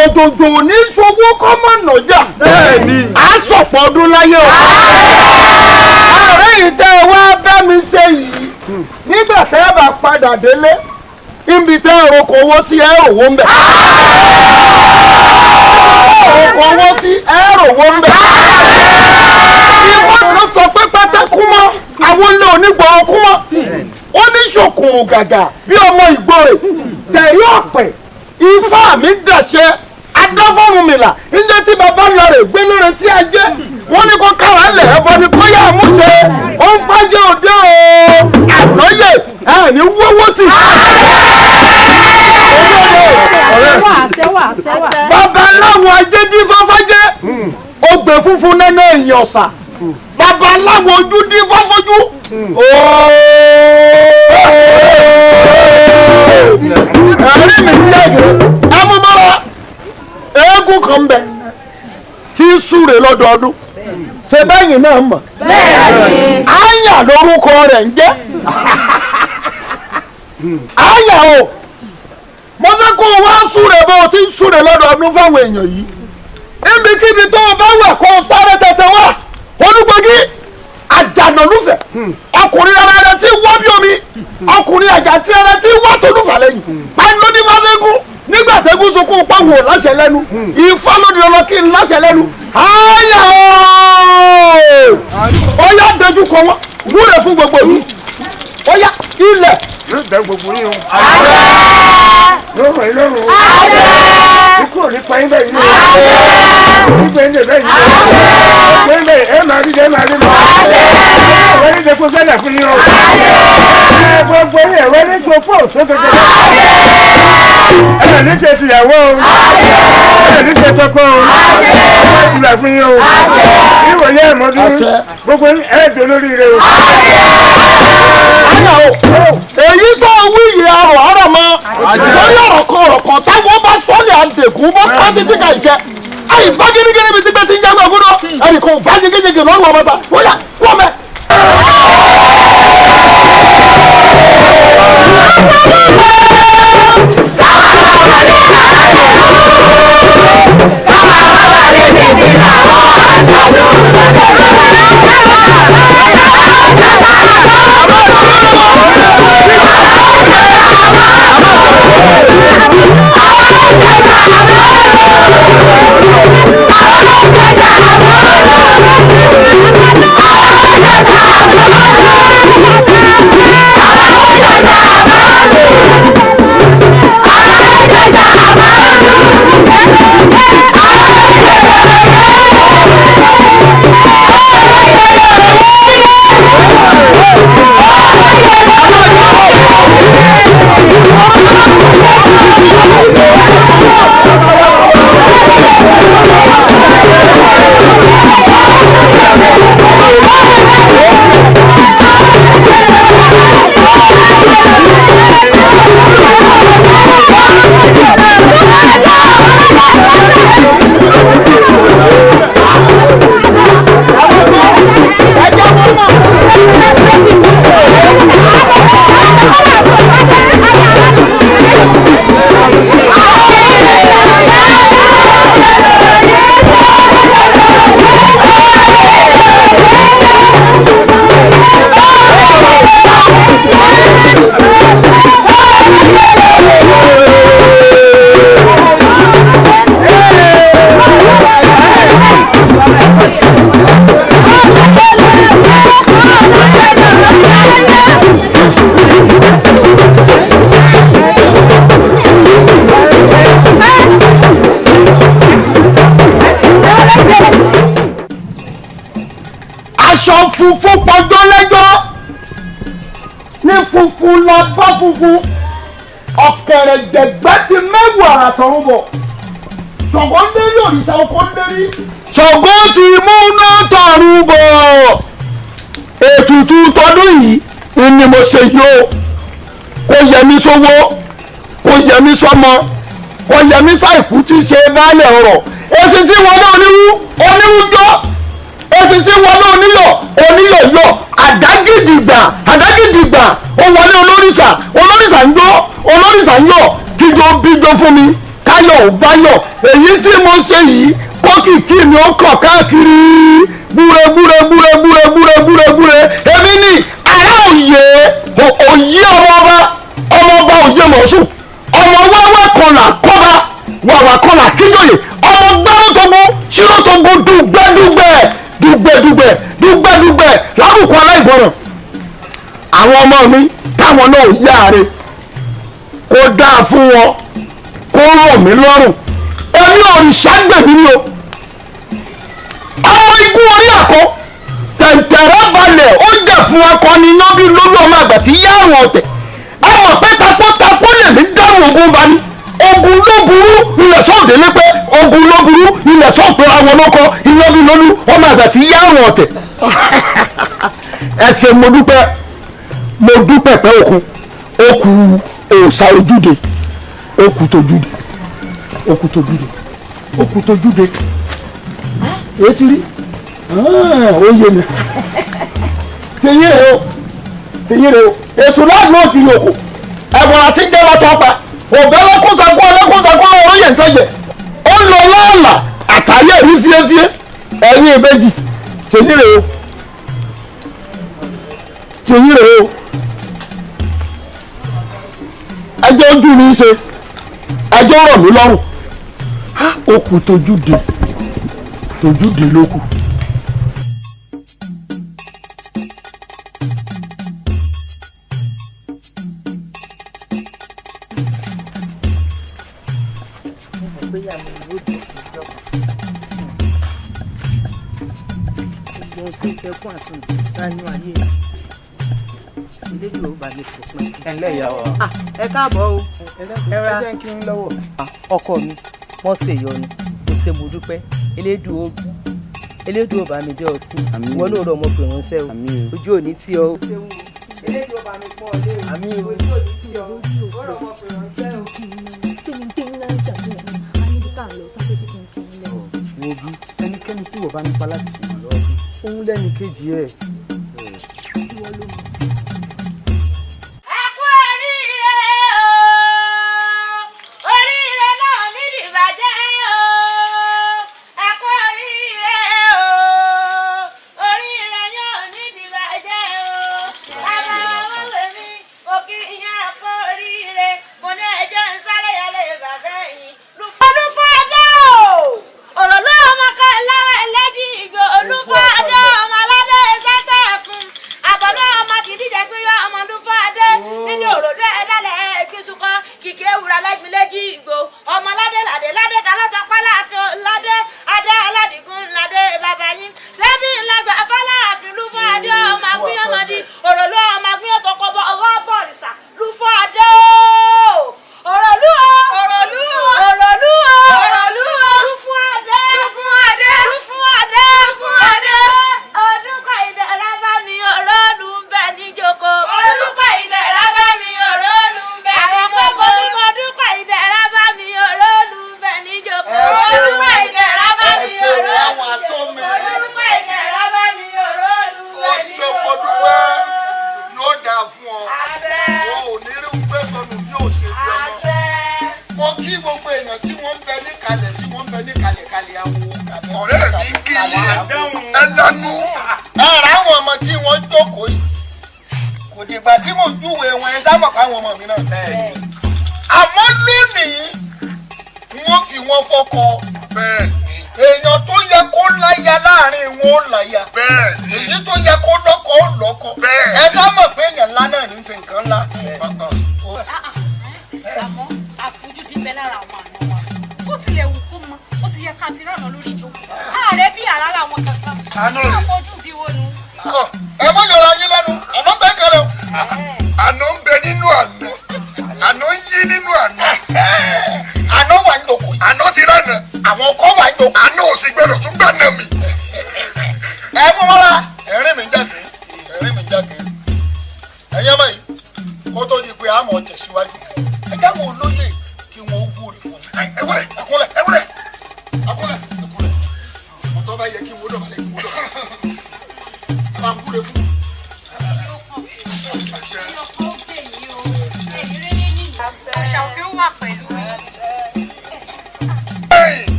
òjòjò ní sowó kọ́mọ̀ nọjà á sọ̀pọ̀ ọdún láyé o. ààrẹ yìí tẹ́ ẹ wá bá mi ṣe yìí nígbà tẹ́ ẹ bá padà délé níbi tẹ́ ẹ roko owó sí ẹ rò wó ń bẹ̀. roko owó sí ẹ rò wó ń bẹ̀. ìwọ kan sọ pé pátákú mọ́ àwọn ilé onígbọ̀ọ́ kú mọ́ ó ní ṣòkùnrùn gàgà bí ọmọ ìgbòrè tẹ̀rí ọ̀pẹ̀ ifá mi dàṣẹ adáfọ́rùnmìlà níjẹ́ tí bàbá lọ rè gbé lóore tí a jẹ́ wọ́n ní kó kára lẹ̀ ẹ̀bọ ni kó yá àmúṣe ó ń pàjẹ́ òde o ànáyè ẹ̀ ní wọ́wọ́ tì. bàbá aláwọ̀ ajé dín fáfájẹ́ ó gbé funfun nẹ́nẹ́ èèyàn ọ̀sà bàbá aláwọ̀ ojú dín fáfójú ẹ̀rí mi ń yẹ̀gẹ̀ ẹmúmọ́ra eégún kan bẹ tí ń súre lọ́dọọdún ṣe bẹ́yìn náà mọ̀ àyà lórúkọ rẹ̀ ń jẹ́ àyà o mo fẹ́ kó o wá súre bó o ti ń súre lọ́dọọdún fáwọn èèyàn yìí ibikíbi tó o bá wà kó o sáré tètè wá olúgbògì àjànàlúfẹ̀ ọkùnrin ara rẹ tí wọ́ bí omi ọkùnrin àjàtí ara tí wọ́ tolúfà lẹ́yìn pẹ́ẹ́nù ní mọ́tẹ́gùn nígbà tẹ́gùn sunkún pàwọn láṣẹ lẹ́nu ìfọ́ lóde ọlọ́ kí n láṣẹ lẹ́nu ayà ó yá dojú kọ wọn wúre fún gbogbo yìí ó yá ilẹ̀. yóò bẹ gbogbo yín o. yóò ràn yín lọ́rùn o. ikú ò ní pa yín bẹ́ẹ̀ yín o. nígbà yín lè bẹ́ẹ̀ yín o. nígbà yín lè ẹ máa rí ẹ máa rí mọ́. ẹ̀wẹ́ ní dẹ́kun sẹ́lẹ̀ fún yín o. gbogbo yín ẹ̀wẹ́ ní gbogbo sókèké. ẹ̀rọ ní ṣe tìyàwó o. ẹ̀rọ ní ṣe tọkọ o. ẹ̀wẹ́ ìtura fún yín o. ìwòye ẹ̀mọ́dún gbogbo yín ẹ̀ẹ́dọ̀ lórí rẹ o. èyí tó wí yìí arọ̀ arọ̀ mọ́ lórí ọ̀rọ̀ kan táwọn bá sọ́ọ̀lì àdègún bọ́ ká títí ká ìṣẹ́ àyè bá gírígírí mi ti gbé ti ń jágbá gúdọ̀ ẹnì kan bá jẹgẹjẹgẹ lọ́rùn ọmọ sá wọ́n yà kú ọmọ ẹ̀. funfun pọjọ́ lẹ́jọ́ ní funfun la bá funfun ọ̀kẹ̀rẹ̀ jẹ̀gbẹ́ ti mẹ́wàá àràtọ̀run bọ̀ Ṣàngó ń dérí òrìṣà oko ń dérí. Ṣàngó ti múná tọ̀run bọ̀ ètùtù tọdún yìí ni mo ṣe yìí o kò yẹ mí sówó kò yẹ mí sọmọ kò yẹ mí sáìkú tí ṣe baálẹ̀ ọ̀rọ̀ èsì tí wọn náà oníwú jọ èsì tí wọn náà oníyọ̀ yọ àdágìdìgbà ó wọlé olórìṣà ń yọ kíjọ bíjọ fún mi káyọ̀ ò báyọ̀ èyí tí mo ṣe yìí kókìkí mi ó kọ̀ káàkiri búre èmi ní ará òye ọmọọba òye mọ̀ọ́sùn ọmọ wẹ́wẹ́ kọlà kọ́ba wàwà kọlà kíjòyè ọmọ gbẹ́rù tógun ṣírò tógun dùgbẹ́dùgbẹ́ lábùkù aláìgbọràn àwọn ọmọ mi táwọn náà yáre kó dáa fún wọn kó rọ̀ mí lọ́rùn èmi òrìṣà gbèmí ni o ọmọ igun orí àkọ́ tẹ̀tẹ̀rẹ́ balẹ̀ ó jẹ́ fún akọni iná bí lórí ọmọ àgbà tí yá àwọn ọ̀tẹ̀ ọmọ pé ta tapọ́tapọ́ lèmi dáhùn ogun bá ní ogun ló burú ilẹ̀ sọ́ọ̀dẹ̀ lé pé ogun ló burú ilẹ̀ sọ́ọ̀pẹ̀ àwọn ọlọ́kọ iná bí lólu ọmọ àgbà tí yá àrùn ọ̀tẹ̀ ẹsẹ̀ mo dúpẹ́ pẹ́ òkun ó kù òòṣà ojúde ó kù tójúde èyí ti rí ó yé mi tèyí rè o ètò láàbù òkìrì òkò ẹ̀bùn àti ń jẹ́ lọ́tọ́ pa òbẹ́ lọ́kùnsàkún ọlọ́kùnsàkún lọ́wọ́ yẹn sẹ́jẹ̀ ó lọ láàlà àtàrí ẹ̀rí fíẹ́fíẹ́ ẹ̀yìn ìbejì tèyí rè o ẹjọ́ ojú mi ṣe ẹjọ́ rọ̀ mí lọ́rùn ó kù tójúde ló kù. ẹ káàbọ̀ o ẹ ra ọkọ mi wọ́n ṣe ìyọnu mo ṣe mo dúpẹ́ elédùn ọba mi jẹ́ ọsìn wọn lóòrọ̀ ọmọkùnrin ránṣẹ́ o ojú òní tí ọ. elédùn ọba mi pọ̀ lé o ojú òní tí ọ lóòrọ̀ ọmọkùnrin ránṣẹ́ o. wo bí ẹnikẹ́ni tí wọ́n bá nípa láti ṣe lọ́wọ́ òun lẹ́ni kejì ẹ̀.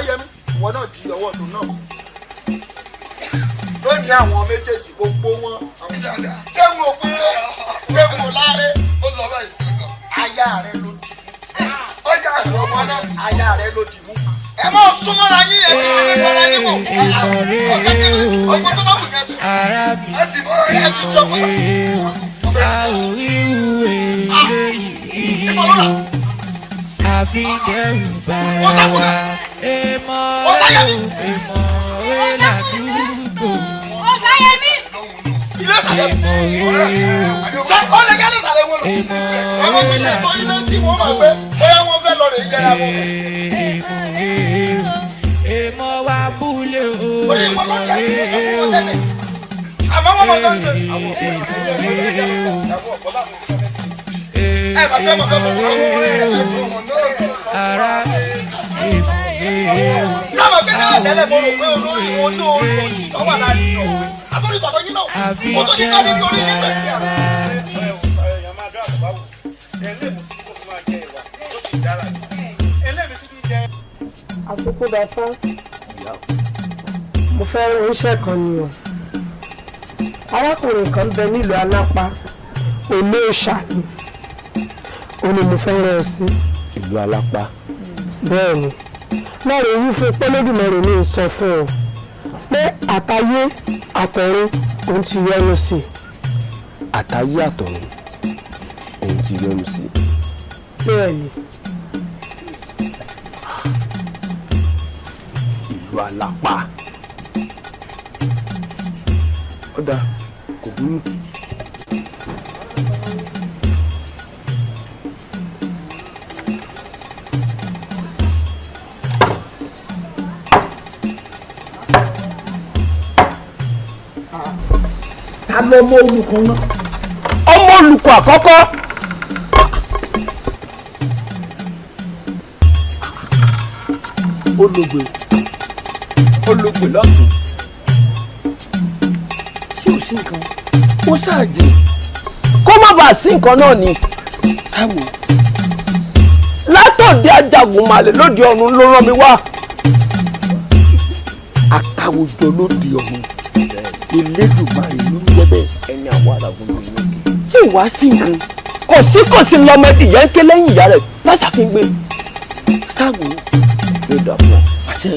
Òsáyẹmí ìwọ náà di ọwọ́ tó náà lónìí àwọn méjèèjì gbogbo wọn kéwọn òpèrè kéwọn láre ó lọ báyìí aya rẹ ló di ọjà ọmọ náà aya rẹ ló di mú ẹ mọ súnmọ́ra yín ẹ súnmọ́ra yín wò ọgbọ́n tó bá wù yẹn ẹ dìbò ẹ ti jọ wọ́n. àfi dẹ́rù bàrà wá èèmọ̀ ládùúgbò. Ọ̀sáyẹmí. ilé ìsàlẹ̀ ọ̀lẹ́gẹ́ ilé ìsàlẹ̀ wọn lọ àwọn tó lè sọ ilé tí wọ́n máa gbé bóyá wọ́n fẹ́ lọ rè jẹ́ra wọn. èèmọ̀ wá búlé o àmọ́ wọ́n máa ń tẹ̀ àwọn ẹ bá fẹ́ mọ̀ fẹ́ mọ̀ ara táwọn akẹ́kọ̀ọ́ àtẹ̀lẹ̀ mọ̀ rò pé olórí wọn ní orí ọwọ́ àlàyé yìí àtọ́rí sọ̀rọ̀ yìí náà mo tó ní ká ní orí nígbà tí a. àsìkò dàtọ́ mo fẹ́ rán oníṣẹ́ kan ni o arákùnrin kan bẹ nílùú alápá olóòṣà ni ó ní mo fẹ́ rán ọ sí. ìlú alápá. bẹ́ẹ̀ ni lọ́rọ̀ irúfẹ́ pẹ́lẹ́dùmọ̀rẹ́ ní sọ fún ọ pé àtayé àtọ̀run òun ti yọ́nú sí i. àtayé àtọ̀run òun ti yọ́nú sí i. bẹ́ẹ̀ ni. ìlú alápá. ọ̀dà kò burú. ọmọ olùkọ́ náà. ọmọ olùkọ́ àkọ́kọ́. olùgbé lọ́sùn. tí ò sí nǹkan ó ṣáàjì. kó má bàa sí nǹkan náà ni. táwo. látòdì Ajagunmalè lóde ọ̀run ló rán mi wá. àkàwùjọ lóde ọ̀run Elédùmarè ló ń jẹ́ bẹ́ẹ̀. ẹni àwọn àràgùn ló ń lókè. ṣé ìwà sí nǹkan. kò sí lọmọ ìyá ń ké lẹ́yìn ìyá rẹ̀ lásàfin gbé. sáwo ló dà fún ọ. àṣẹ.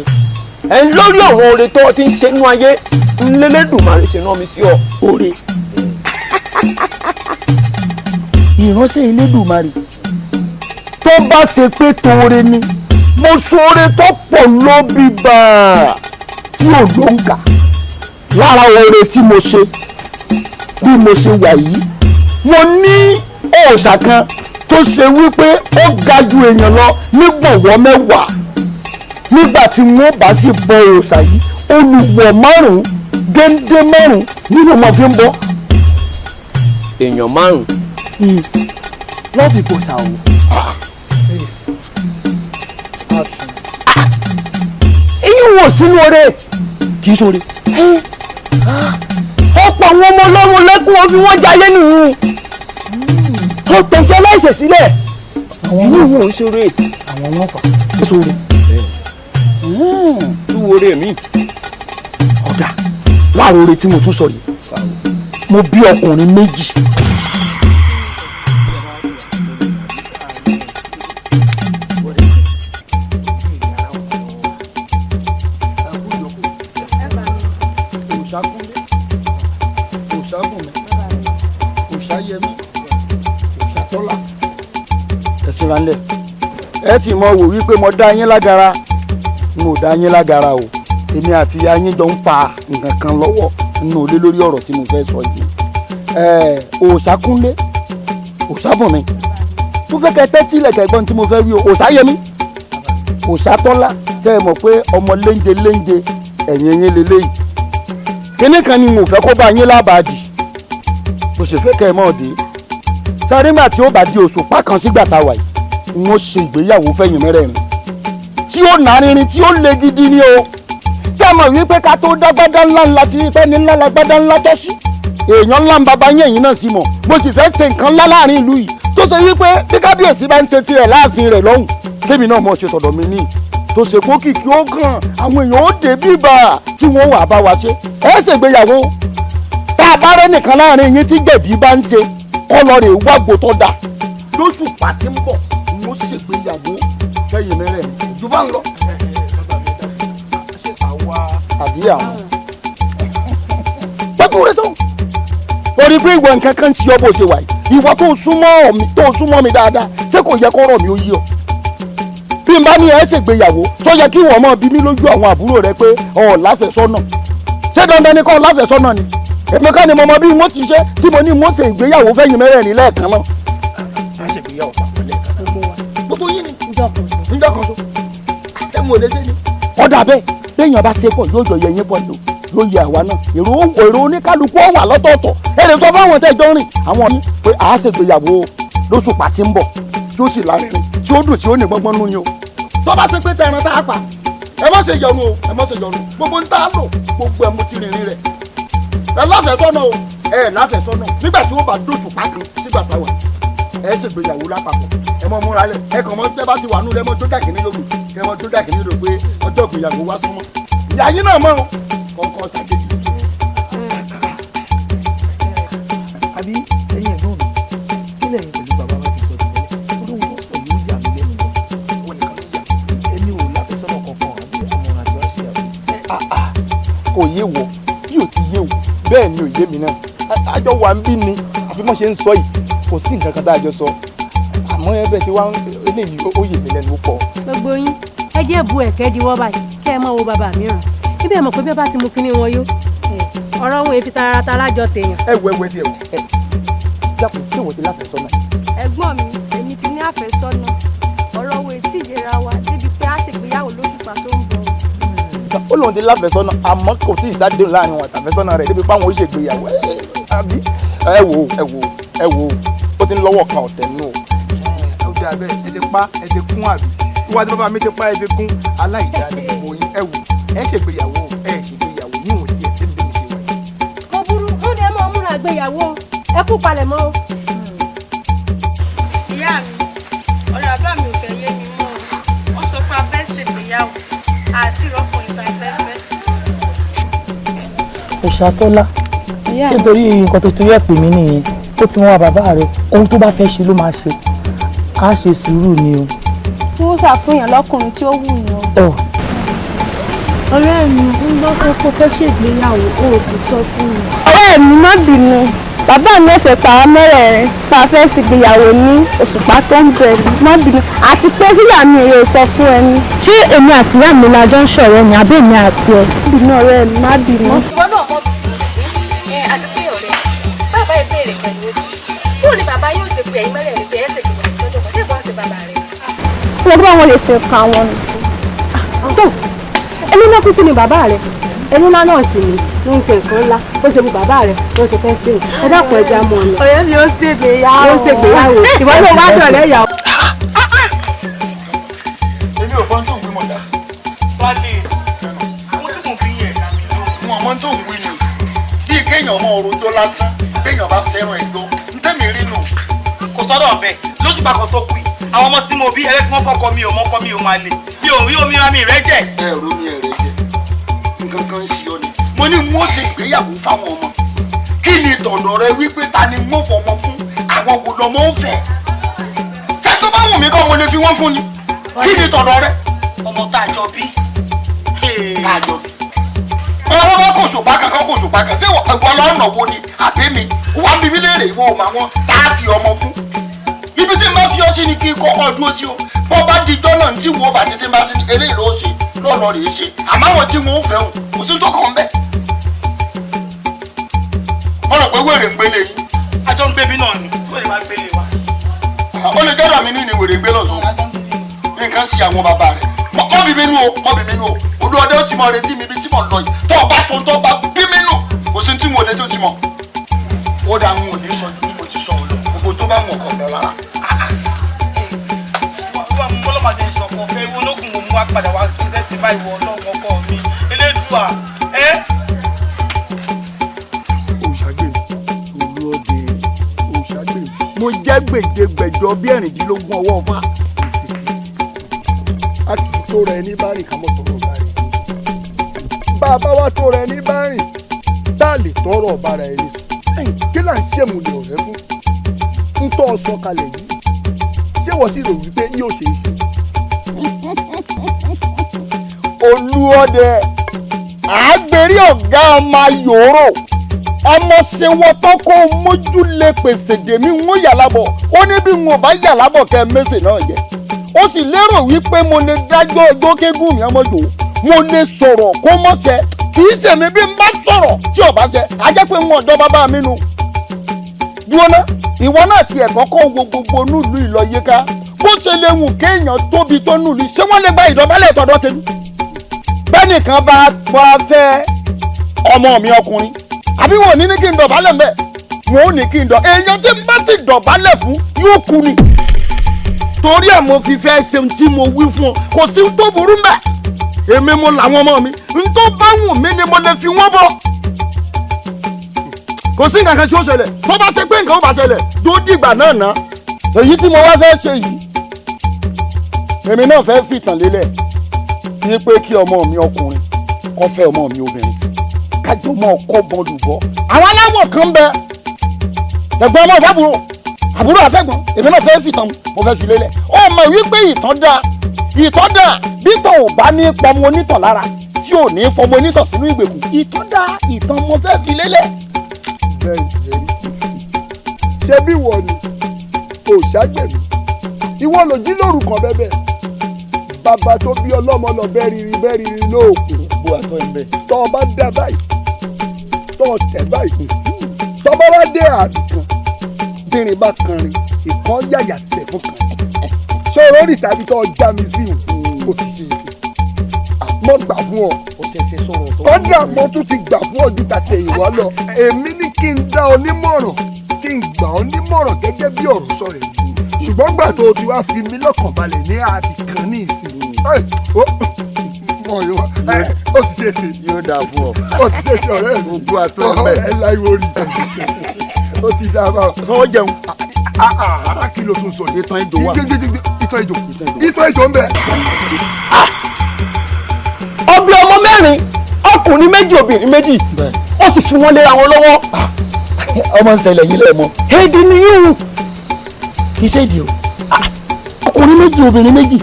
ẹ ń lórí àwọn oore tó ti ń ṣe nú ayé ńlẹ́lẹ́dùmarè ṣe rán mi sí ọ. oore. ìránṣẹ́ Elédùmarè tó bá ṣe pé toore ni mo ṣoore tó pọ̀ lóbi bàá tí ò ló ń kà. lára oore tí mo ṣe bí mo ṣe wà yìí mo ní òòṣà kan tó ṣe wípé ó ga ju èèyàn lọ ní gbọ̀nwọ́ mẹ́wàá nígbà tí wọ́n bá sì bọ òòṣà yìí olùwọ̀ márùn-ún géńdé márùn-ún nínú ọmọ fi ń bọ. èèyàn márùn-ún lọ́ọ́ fi bò ṣà o. iyún wò sínú oore kì í sóore. ọ̀pọ̀ àwọn ọmọ ọlọ́run lẹ́kùn ó fi wọ́n jayé nìyí. ó tẹ̀sẹ̀ láìsẹ̀ sílẹ̀. inú wo ń ṣeré. àwọn wọn fà á sóore. tú oore mi. ọ̀dà láàrin oore tí mo tún sọ yìí mo bí ọkùnrin méjì. Òṣàkúnlé, Òṣàbùnmi, Òṣàyẹmí, Òṣàtọ́lá. ẹ̀sìn ránlẹ̀ ẹ ti mọ wò wípé mo dá yín lágara n ò dá yín lágara o èmi àti ìyá yín jọ ń fa nǹkan kan lọ́wọ́ nínú ilé lórí ọ̀rọ̀ tí mo fẹ́ sọ yìí. Òṣàkúnlé, Òṣàbùnmi, mo fẹ́ kẹ́ tẹ́tí ilẹ̀kẹ̀ gbọ́n tí mo fẹ́ wí o. Òṣàyẹmí, Òṣàtọ́lá, ṣe é mọ̀ pé ọmọ léńje léńje ẹ̀yìn yín lélẹ́yìí. kíní kan ni mo fẹ́ kó bá yín lábàádì mo sì fẹ́ kẹ́ ẹ mọ̀ dé. sáré ńgbà tí ó bá di òṣùpá kan sígbà tá a wà yìí n ó ṣe ìgbéyàwó fẹ̀yìn mẹ́rẹ̀ẹ̀rin tí ó nàárín tí ó le gidi ni o. ṣé ẹ mọ̀ wípé ká tó dá gbádá ńlá ńlá tí pẹ́ ní ńlá la gbádá ńlá tọ́ sí. èèyàn ńlá ń baba yín ẹ̀yìn náà sì mọ̀ mo sì fẹ́ ṣe nǹkan ńlá láàrin ìlú yìí tó ṣe wípé bí kábíyèsí bá ń ṣe tirẹ̀ láàfin rẹ̀ lọ́hùn kémi náà mọ̀ ṣe tọ̀dọ̀ mi ní. tó ṣe kó kìkì ó kàn àwọn èèyàn ó dé bíbà tí wọ́n wà bá wa ṣe ẹ ṣègbéyàwó tá a bá rẹ́ nìkan láàrin yín tí jẹ̀dí bá ń ṣe kọ́lọ́rẹ̀ wàgbó tó dáa lóṣù pàtí ń bọ̀ n ó ṣègbéyàwó kẹ́yìn mẹ́rẹ̀ jù bá ń lọ. àbí àwọn pẹ́tù rẹ sọ orí pé ìwọ nǹkan kan ń ṣe ọ bó ṣe wà yìí ìwọ tó súnmọ́ mi dáadáa ṣé kò yẹ kọ́rọ̀ mi ó yí ọ bí n bá ní ẹ ṣègbéyàwó tó yẹ kí wọ́n mọ̀ bí mi lójú àwọn àbúrò rẹ pé ọ̀ láfẹ̀sọ́nà ṣé dandan ni kọ́ láfẹ̀sọ́nà ni èmi ká ni mo mọ bí wọ́n ti ṣe tí mo ní wọ́n ṣe ìgbéyàwó fẹ́yìn mẹ́rẹ̀ẹ̀rin lẹ́ẹ̀kan náà. a ṣe ìgbéyàwó papọ̀ lẹ́ẹ̀kan gbogbo yín ni níjọ́ kan so ṣé mo lè ṣe ni. ọ̀dà bẹ́ẹ̀ béèyàn bá ṣe pọ̀ yóò jọ yẹ yín pọ̀ lò yóò yẹ àwa náà èrò oníkálukú ó wà lọ́tọ̀ọ̀tọ̀ èrè sọ fáwọn tẹ́jọ́ rìn àwọn yín pé a ṣe ìgbéyàwó lóṣù pàtí ń bọ̀ tí ó sì lárinrin tí ó dùn tí ó ní gbọ́ngbọ́n nú ni o tó bá ṣe pé tẹran tá a pa ẹ má ṣe yọnu o ẹ má ṣe yọnu gbogbo ń tá a lò gbogbo ẹ mo ti rìnrìn rẹ ẹ láfẹ̀sọ́nà o ẹ láfẹ̀sọ́nà nígbà tí ó bá dóṣù pákan sígbà táwa ẹ ṣègbéyàwó lápapọ̀ ẹ mọ múra lẹ ẹ kàn mọ tẹ bá ti wà nù lẹ mọ jójà kìíní lóru kẹ mọ jójà kìíní lóru pé ọjọ́ ìgbéyàwó wá súnmọ́ ìyá yín náà mọ o kọ̀ọ̀kan ṣàkejì. àbí ẹ̀yin ẹ̀gbọ́n mi kí lẹ́yìn pẹ̀lú bàbá wa ti sọ tẹ́lẹ̀ olóhùn tó sọ yóò yà mí lẹ́nu lọ wọn nìkan ló yà èmi ò láfẹsọ́nà kankan àbí àwọn àjọ àṣeyàwó. kò yé wọ bí ò ti yé wọ bẹ́ẹ̀ ni ò yé mi náà àjọ wa ń bí ni àfi mọ́ ṣe ń sọ yìí kò sí nǹkan kan tá a jọ sọ àmọ́ ẹbẹ̀ tí wọ́n eléyìí ó yè mí lẹ́nu pọ̀. gbogbo yín ẹ jẹ́ bu ẹ̀kẹ́ diwọ́ báyìí kẹ́ ẹ mọ́ wo bàbá mìíràn níbẹ̀ mọ̀ pé bí ẹ bá ti mú kinní wọn yó ọ̀rọ̀ òun èfi taratara jọ tèèyàn. ẹ wo ẹ tiẹ̀ wò ẹ dákun tí wọ́n ti láfẹ̀sọ́nà. ẹ̀gbọ́n mi èmi ti ní àfẹ́sọ́nà ọ̀rọ̀ òun ètí ìlera wa débi pé a ṣègbéyàwó lóṣùpá tó ń bọ̀. ó lóun ti láfẹ̀sọ́nà àmọ́ kò sí ìsádéhùn láàrin wọn àtàfẹ́sọ́nà rẹ̀ débi páwọn ó ṣègbéyàwó àbí ẹ wò ó ti ń lọ́wọ́ kan ọ̀tẹ̀ nù. ó ti abẹ́ ẹ ti pa ẹ ti kún àbí wíwá tí bàbá mi ti pa ẹ ti kún aláìjà ni gbogbo yín ẹ wò ẹ ṣègbéyàwó ẹ ṣègbéyàwó níwọ̀n tí ẹ ti ń bẹ́ẹ̀ ṣe wáyé. kò burú ó ní ẹ máa múra àgbéyàwó ẹ kú palẹ̀ mọ́. ìyá mi ọ̀rọ̀ àbá mi ò fẹ́ yé mi mọ́ ọ sọ pé a fẹ́ ṣègbéyàwó àti ìrọ́pò ìta ìfẹ́fẹ́. Òṣàtọ́lá ṣé torí nǹkan tó torí ẹ̀ pè mí nìyẹn ó ti wọ́n bàbá rẹ̀ ohun tó bá fẹ́ ṣe ló máa ṣe á ṣe sùúrù ni o. kí wọ́n ṣàfihàn lọ́kùnrin tí ó wù yàn. ọ̀rẹ́ mi ń gbọ́ pé kó fẹ́ ṣègbéyàwó ó ti sọ fún mi. ọ̀rẹ́ mi má bínú bàbá mi ẹ̀sẹ̀ pàrọ̀ mẹ́rẹ̀ẹ̀rin tá a fẹ́ ṣègbéyàwó ní òṣùpá tó ń bẹ̀ mí má bínú àti pé síyà mi èrè sọ fún ẹni. ṣé èmi àti ìyá mi la jọ ń ṣọ̀rẹ́ ni àbí èmi àti ẹ. bínú ọ̀rẹ́ mi má bínú. ìwọ náà mọ àti pé ọ̀rẹ́ bàbá ìbéèrè pẹ̀lú bóun ni bàbá yóò ṣe pé ẹ̀yin mẹ́rẹ̀ẹ̀rin pé ẹ ṣègbéyàwó lọ́jọ́ kan ṣé ìbọn ṣe bàbá rẹ̀. wọ́n bá wọn lè ṣe nǹkan wọn ni. tó ẹni náà kúkú ni bàbá rẹ ẹni ńlá náà sì ni ló ń ṣe nǹkan ńlá ó ṣe bí bàbá rẹ ló ṣe fẹ́ ṣe ẹ dákun ẹja mọ ọ lọ. ọ̀rẹ́ mi ó ṣègbéyàwó. ó ṣègbéyàwó ìwọ ló wá dọ̀lẹ́ ìyàwó. èmi ò gbọ́n tó ń wí mọ̀dá. balẹ̀ àwọn tí mo fi yẹn wọn mọ tó ń wí ni bí kéèyàn mọ orojọ́ lásán kéèyàn bá fẹ́ràn ẹjọ́ ntẹ́mi rí nù. kò sọ́dọ̀ ọ̀bẹ lóṣùpá kan tó kù yìí àwọn ọmọ tí mo bí ẹlẹ́sìn wọn fọkọ mi ò mọ́kọ mi ò máa lè mi ò rí omi rami rẹ jẹ. ẹ ro mi ẹrẹ jẹ nǹkan kan ń ṣe ọ ni mo ní mo ṣe ìgbéyàwó fáwọn ọmọ kí ni tọ̀dọ̀ rẹ wípé ta ni mo fọmọ fún àwọn wo lọmọ ń fẹ́ ṣé tó bá wù mí kọ́ mo lè fi wọ́n fún ni kí ni tọ̀dọ̀ rẹ. ọmọ tá a jọ bí. tá a jọ bí. ọlọ́wọ́ bá kò sòpá kan kò sòpá kan ṣé ìwọ lọ́nà wo ni àbí mi wọ́n bí mi léèrè ìwọ ò máa wọn tá a fi ọmọ fún ibi tí n bá fi ọ sí ni kí n kọ́kọ́ dúró sí o bọ́ bá di dọ́nà tí wo bá ṣe tí n bá sí ni eléyìí ló ṣe lọ́nà rèé ṣe àmọ́ àwọn tí wọ́n ń fẹ́ hùn kò sí tó kàn ń bẹ̀. wọ́n rò pé wèrè ń gbélé yín. àjọ ń gbébi náà ni tí wèrè máa ń gbélé wa. ó lè jọ́dọ̀ mi ní ni wèrè ń gbé lọ́sàn-án nǹkan ṣe àwọn bàbá rẹ̀ mọ́ bí mi nú o mọ́ bí mi nú o olú ọdẹ ó ti mọ retí mi bí tí mò ń lọ yìí tó o bá so tó o bá bí mi nú kò sí tí mo lè tó ti mọ̀ ó dà ń wò ní sọ ju bí mo ti sọ ọ lọ gbogbo tó bá wọn kọ̀ lọ lára. wọ́n mú ọlọ́mọdé ìṣọ̀kan fẹ́ ológun mo mú wa padà wá tó sẹ́sì báyìí wọ ọlọ́run ọkọ mi elédùà ẹ́. òṣàgbè olú ọdẹ òṣàgbè mo jẹ́ gbèdégbèjọ bí ẹ̀rìndínlógún ọwọ́ fa a kì í tó rẹ ní bárìn ká mọ̀ tọrọ ọba rẹ bá a bá wá tó rẹ ní bárìn tá a lè tọrọ ọba rẹ ní sùn kí là ń ṣèmùlẹ̀ ọ̀rẹ́ fún ń tọ́ ọ sọ kalẹ̀ yìí ṣé wọ́n sì rò wípé yóò ṣe é ṣe. Olúọdẹ àgbèrè ọ̀gá ọmọ yòóró ọmọ ṣèwọ́ tó kó mójú lè pèsè dèmí ń yà lábọ̀ ó ní bí n ò bá yà lábọ̀ kẹ́ mẹ́sẹ̀ náà jẹ́ ó sì lérò wípé mo lè dájọ́ ọjọ́ kégún mi ọmọdé mo lè sọ̀rọ̀ kó mọ́ ṣẹ kì í ṣèmi bí n bá sọ̀rọ̀ tí ò bá ṣẹ á jẹ́ pé n ò jọ bàbá mi nu. dúró ná ìwọ náà ti ẹ̀kọ́ kọ́ wo gbogbo nílùú ìlọ́yẹ̀ká bó ṣe lè wù kéèyàn tóbi tó nílùú ṣé wọ́n lè gba ìdọ̀bálẹ̀ tọ̀dọ̀ tèmi. bẹ́nìkan bá wá fẹ́ ọmọ mi ọkùnrin àbí wọn ò ní kí n dọ̀bálẹ̀ mbẹ́ wọn ò ní kí n dọ̀ èèyàn tí n bá sì dọ̀bálẹ̀ fún yóò kú ni torí ẹ̀ mo fi fẹ́ ṣe tí mo wí fún ọ kò sí tó burú mbẹ́ èmi mo làwọn ọmọ mi n tó bá wù mí ni mo lè fi wọ́n bọ̀ kò sí nǹkan kan tí ó ṣẹlẹ̀ tó bá ṣe pé nǹkan ó bá ṣẹlẹ̀ tó dìgbà náà ná èyí tí mo wá fẹ́ ṣe yìí èmi náà fẹ́ fìtàn lélẹ̀ ní pé kí ọmọ mi ọkùnrin kó fẹ́ ọmọ mi obìnrin kájọ mọ́ ọkọ bọ́ọ̀lù bọ́ àwọn aláwọ̀ kan bẹ ẹ̀gbọ́n ọmọ ìfàbúrò àbúrò àfẹ́gbọ́n èmi náà fẹ́ fìtàn mo fẹ́ fi lélẹ̀ ó mọ̀ wípé ìtàn dáa bí tàn ò bá ní pọmọ onítàn lára tí ò ní fọmọ onítàn sínú ìgbèkùn ìtàn dáa ìtàn mo fẹ́ fi lélẹ̀. bẹ́ẹ̀ ni ẹ rí ṣé bí wọ ni òṣàgbẹ̀mí ìwọ ló jí lórúkọ bẹ́bẹ̀ bàbá tó bí ọlọ́mọ lọ bẹ́ẹ̀rìrì lóòkù bó àtọ́ ibẹ̀ tọ́ ọ bá dá báyìí tọ́ ọ tẹ̀ báyìí tọ́ bá wá dé àbí kan bìnrin bá kanrin ìkan yàyà tẹ̀ fún kan ṣòro rí tàbí tọ́ ọ já mi sí o ti ṣe é ṣe mo gbà fún ọ kọ́dà mo tún ti gbà fún ọdún tàtẹ̀ ìwọ lọ èmi ní kí n dá ọ nímọ̀ràn kí n gbà ọ nímọ̀ràn gẹ́gẹ́ bí ọ̀rọ̀ sọ̀rọ̀ yìí ṣùgbọ́n gbà tó o ti wá fi mí lọ́kàn balẹ̀ ní àbí kan ní ìsìn ó ti ṣe é ṣe yóò dáa fún ọ ó ti ṣe é ṣe ọ̀rẹ́ mi gbogbo àtọ́ ẹ̀ ẹ̀ láìwo rí ó ti dáa bá ọ. sọ jẹun kí ló tún sọ ìtàn ìjò wà ìtàn ìjò ń bẹ. ọbí ọmọ mẹ́rin ọkùnrin méjì obìnrin méjì ó sì fi wọ́n léra wọn lọ́wọ́. ọmọ ń ṣẹlẹ̀ yín lẹ́ẹ̀mọ́. èdè nìyí kì í ṣe èdè o ọkùnrin méjì obìnrin méjì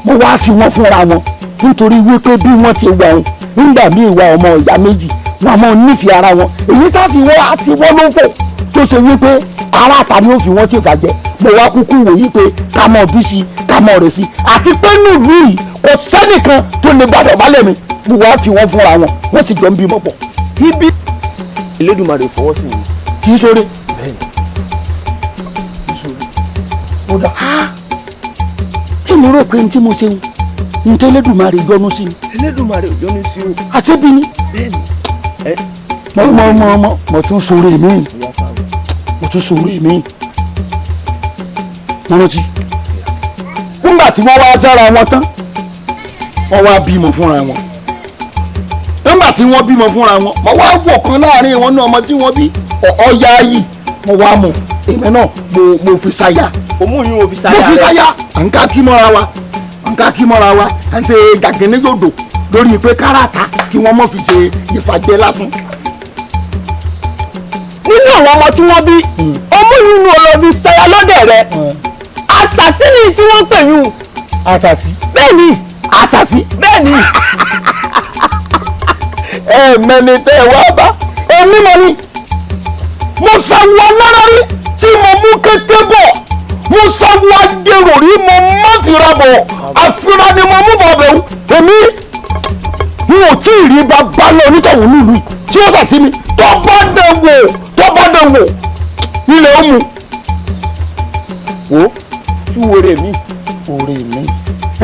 mo wá fi wọ́n fúnra wọn nítorí wípé bí wọ́n ṣe wà wọn nígbà míì wà ọmọ ìyá méjì wọn àmọ́ nífẹ̀ẹ́ ara wọn èyí tá fi wọ́n àti wọ́n ló ń fò tó ṣe wípé ara ta ni ó fi wọ́n ṣèfàjẹ́ mo wá kúkú wò yí pé ká mọ̀ bí sí ká mọ̀ rẹ̀ sí àti pé nílùú yìí kò sẹ́nìkan tó lè gbàdọ̀ balẹ̀ mi mo wá fi wọ́n fúnra wọn wọ́n sì jọ ń bímọ pọ̀ ibi. Elédùmarè fọwọ́ sí mi. kì í sóore. ó dà èmi rò pé n tí mo ṣe ń tẹ́ Elédùmarè yọ́nú sí mi. Elédùmarè yọ́nú sí o. àṣebí ni. mo tún sóore mi mo tún sóore mi mo rántí nígbà tí wọ́n wá sára wọn tán wọ́n wá bímọ fúnra wọn nígbà tí wọ́n bímọ fúnra wọn mo wá wọ̀ kan láàrin wọn ní ọmọ tí wọ́n bí ọ̀ya yìí mo wá mọ̀ èmi náà mo fi ṣàyà òmùyún mo fi ṣàyà mo fi ṣàyà à ń ká kí mọ́ra wa à ń ṣe gàgẹ́ni yòdò lórí pé káràtà kí wọ́n mọ̀ fi ṣe ìfàjẹ́ lásán. nínú àwọn ọmọ tí wọ́n bí òmùyún ni olóbi ṣàyà lọ́dẹ̀ rẹ̀ àṣàsí ni tí wọ́n pè yún. àṣàsí. bẹ́ẹ̀ni. àṣàsí. bẹ́ẹ̀ni. mẹ́ni tẹ́ ẹ wá bá èmi mọ̀ ni mo ṣàwọn lọ́rọ́rí tí mo mú kété bọ̀ mo ṣàwọn adérò rí mo má fira bọ̀ àfira ni mo mú bọ̀ bẹ̀rù èmi n ò tí ì rí bàbá lọ onítọ̀hún nílùú tí ó ṣàṣì mi tó bá dẹ̀ wò ilẹ̀ ó mu wò tí wòrè mi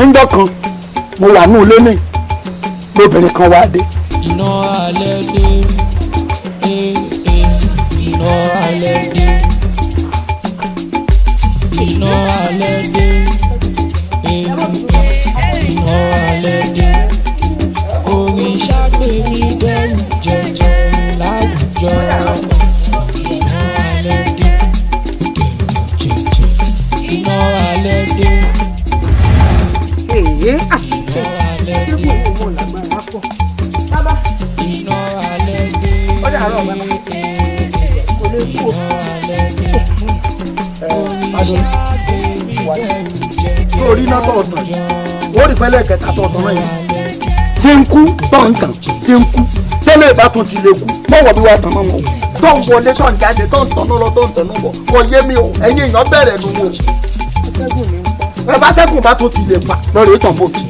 ńjọ́ kan mo wà ní ilé ní lóbìnrin kan wá dé. iná alẹ́ dé iná alẹ́ dé iná alẹ́ dé iná alẹ́ dé òrìṣà gbé mi dẹ́rù jẹjẹ láwùjọ iná alẹ́ dé iná alẹ́ dé. dàárọ̀ bàbá kò lè kú sórí náà tọ̀ ọ̀tàn ó rí pẹ́lẹ́ kẹta tọ̀ ọ̀tàn náà yẹn tí ń kú tọ̀ǹtàn tí ń kú tẹ́lẹ̀ ìbátan ti lè kú mọ̀wọ́ bí wàá tàn mọ́ wọn tó ń wọlé tó ń jáde tó ń tọ̀nú lọ tó ń tọ̀nú bọ̀ kò yé mi o ẹ̀yin èèyàn bẹ̀rẹ̀ nu wo ẹ bá sẹ́kùn bá tó ti lè pa lọ́rọ̀ ètò fòtù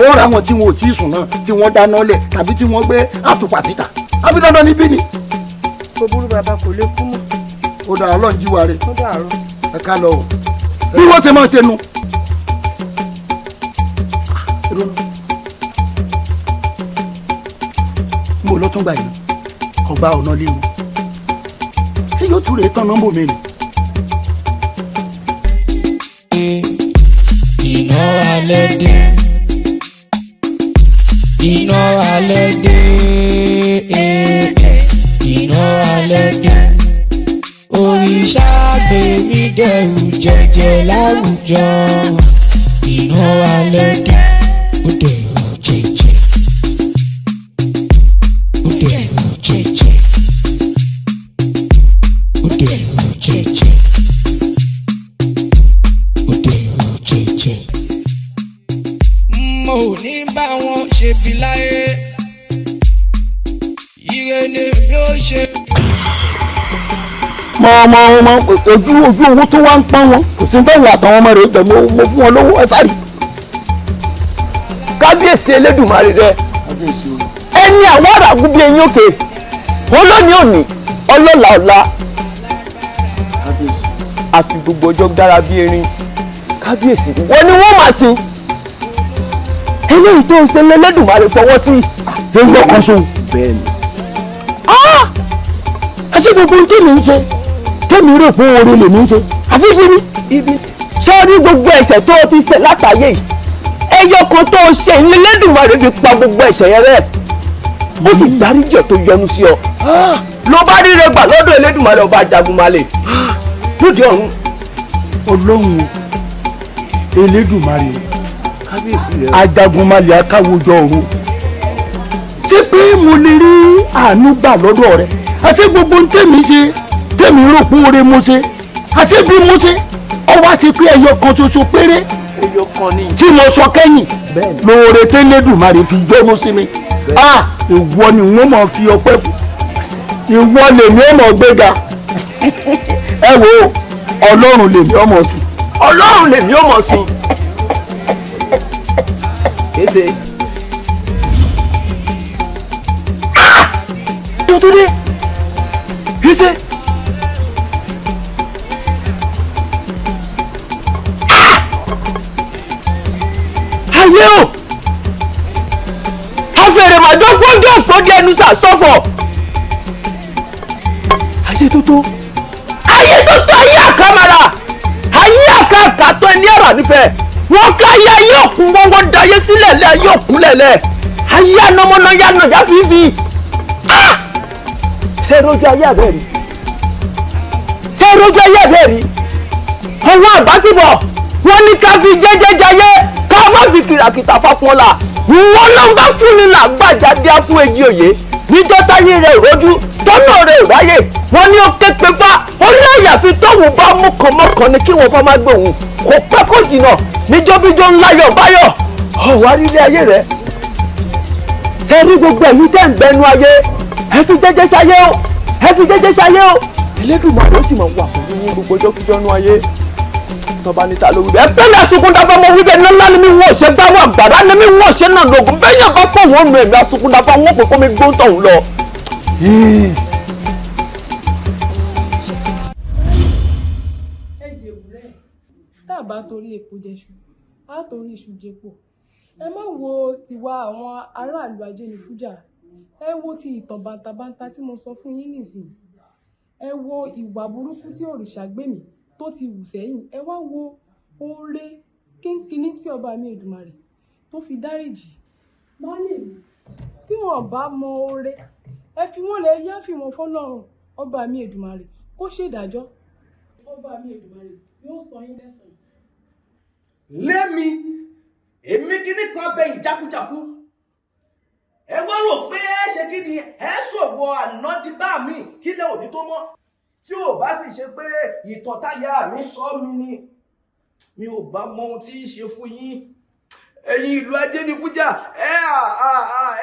ó ra wọn tí wọn ò tí ì sùn náà tí wọ́n dáná lẹ̀ tàbí tí wọ́n gbé àtùpà síta àbí dandan níbí ni. kò burú bàbá kò lè kú mọ́. ó dà ọlọ́run jíwa rẹ̀ ó dàárọ̀. ẹ ká lọ o bí wọ́n ṣe máa ṣe nu. mo lọ tún gbà yìí ọgbà ọ̀nà léwu ṣé yóò tún rè tán nọ́mbò mi ni. iná alẹ́ dé iná alẹ́ dé iná alẹ́ dé òrìṣà gbé mi dẹrù jẹjẹ láwùjọ iná alẹ́ dé ó dẹrù jẹjẹ ó dẹrù jẹjẹ ó dẹrù jẹjẹ ó dẹrù jẹjẹ. Mo ní bá wọn ṣe bí láyé ire ni bí ó ṣe. ọmọ ojú owó tó wá ń pọ́n wọn kò sí tó wà àtàwọn ọmọ rẹ̀ jẹ mo fún wọn lówó ẹ sáré. kábíyèsí elédùnmarè rẹ ẹni àwọn àràgùn bíi eyín òkè olóòní òní ọlọ́lá ọ̀la àfi gbogbo ọjọ́ dára bíi erin kábíyèsí wọn ni wọ́n máa sin eléyìí tó ń ṣe lẹ́lẹ́dùnmarè fọwọ́ sí lórí ọkàn sóhun. bẹ́ẹ̀ni. àṣé gbogbo ohun tèmi ń ṣe tèmi rò pé oore lèmi ń ṣe àfi ibi ṣé o rí gbogbo ẹ̀ṣẹ̀ tó o ti ṣẹ̀ látàyè yìí ẹyọ kan tó o ṣe ìlẹ́lẹ́dùnmarè fi pa gbogbo ẹ̀ṣẹ̀ yẹn rẹ́ ó sì dáríjì ọ́ tó yọ́nú sí ọ ló bá ríre gbà lọ́dọ̀ Elédùmarè ọba Jagunmalè lóde ọ̀run. Ọlọ́run Elédùmarè Ajagunmalè akáwójọ ọ̀run ṣé pé mo lè rí àánú gbà lọ́dọ̀ rẹ̀ àṣé gbogbo ń tèmi ṣe tèmi rò pé oore mo ṣe àṣé bí mo ṣe ọwọ́ àti pé ẹyọ kan ṣoṣo péré tí mo sọ kẹ́yìn lóore tẹ́lẹ̀dùmarè fi jọ́nú sí mi ìwọ ni wọ́n máa fi ọpẹ́ fún ìwọ lèmi ọmọ gbéga ẹ wo Ọlọ́run lèmi ọmọ sí. Ọlọ́run lèmi ọmọ sí. kéde. yóò tó dé kéde. ayé o afẹ́rẹ́ màjọ gbọ́dọ̀ fọ́dí ẹnu sàṣọ́fọ̀. ayé tó tó ayé àkàmàrà ayé àkàkà tó ẹni ẹ̀rọ nífẹ̀ẹ́ wọ́n ká ayé òkun wọ́n dayé sílẹ̀ lẹ́ ayé òkun lẹ̀lẹ́ ayé anamọ́nà yánà fífi. ṣé rojú ayé àbẹ́ rí ṣé rojú ayé àbẹ́ rí ọwọ́ àbátìbọ̀ wọ́n ní ká fi jẹ́jẹ́ jayé ká má fi kìràkìtà fáfọ́lá wọ́n ló ń bá fún ni làgbàjáde á fún èjì òye níjọ́ táyé rẹ̀ rojú tọ́nà rẹ̀ ráyè wọ́n ní ó képe fá ó ní àyàfi tóun bá mú kan mọ́kàn ni kí wọ́n bá má gbé òun kò pẹ́ kó jìnnà níjọ́bíjọ́ ńláyọ̀ báyọ̀ ọ̀wá nílé ayé rẹ̀ ṣe rí gbogbo ẹ̀yìn tẹ́ ń gbẹnu ayé ẹ fi jẹ́jẹ́ ṣayé o ẹ fi jẹ́jẹ́ ṣayé o Elédùmarè ó sì máa wà pẹ̀lú yín gbogbo ọjọ́ kíjọ́ nú ayé tọba níta ló wí bẹ́ẹ̀ tẹ́lẹ̀ àsukúndàfà mo wí bẹ́ẹ̀ ńlá ni mi wọ́n ṣe gbáwọ́ àgbàrá ni mi wọ́n ṣe náà lóògùn bẹ́ẹ̀ yàn bá pọ̀ wọ́n nu ẹ̀mí àsukúndàfà wọn kò kó mi gbó tọ̀hún lọ. ẹ jẹ̀bù rẹ̀ tá a bá torí epo jẹṣu á torí iṣu jẹpo ẹ má wo tiwa àwọn aráàlú ajénifújà ẹ wo ti ìtàn bàǹtàbàǹtà tí mo sọ fún yín nísìnyí ẹ wo ìwà burúkú tí òrìṣà gbèmí tó ti wù sẹ́yìn ẹ wá wo oore kínkínní tí ọba mi Èdùmàrè tó fi dáríjì máàlì mi tí wọn bá mọ oore ẹ fi wọn lẹ yáfi wọn fọ́lọ́run ọba mi Èdùmàrè kó ṣèdájọ́ ọba mi Èdùmàrè yóò sọ yín lẹ́san. lémi èmi kíní kan bẹ ìjákújákú ẹ wá rò pé ẹ ṣe kí ni ẹ sọ̀wọ́ ànádìbá mi kílẹ̀ òní tó mọ́ tí ò bá sì ṣe pé ìtàn táyà mi sọ mi ni mi ò bá mọ ohun tí í ṣe fún yín ẹ̀yin ìlú Ajénifújà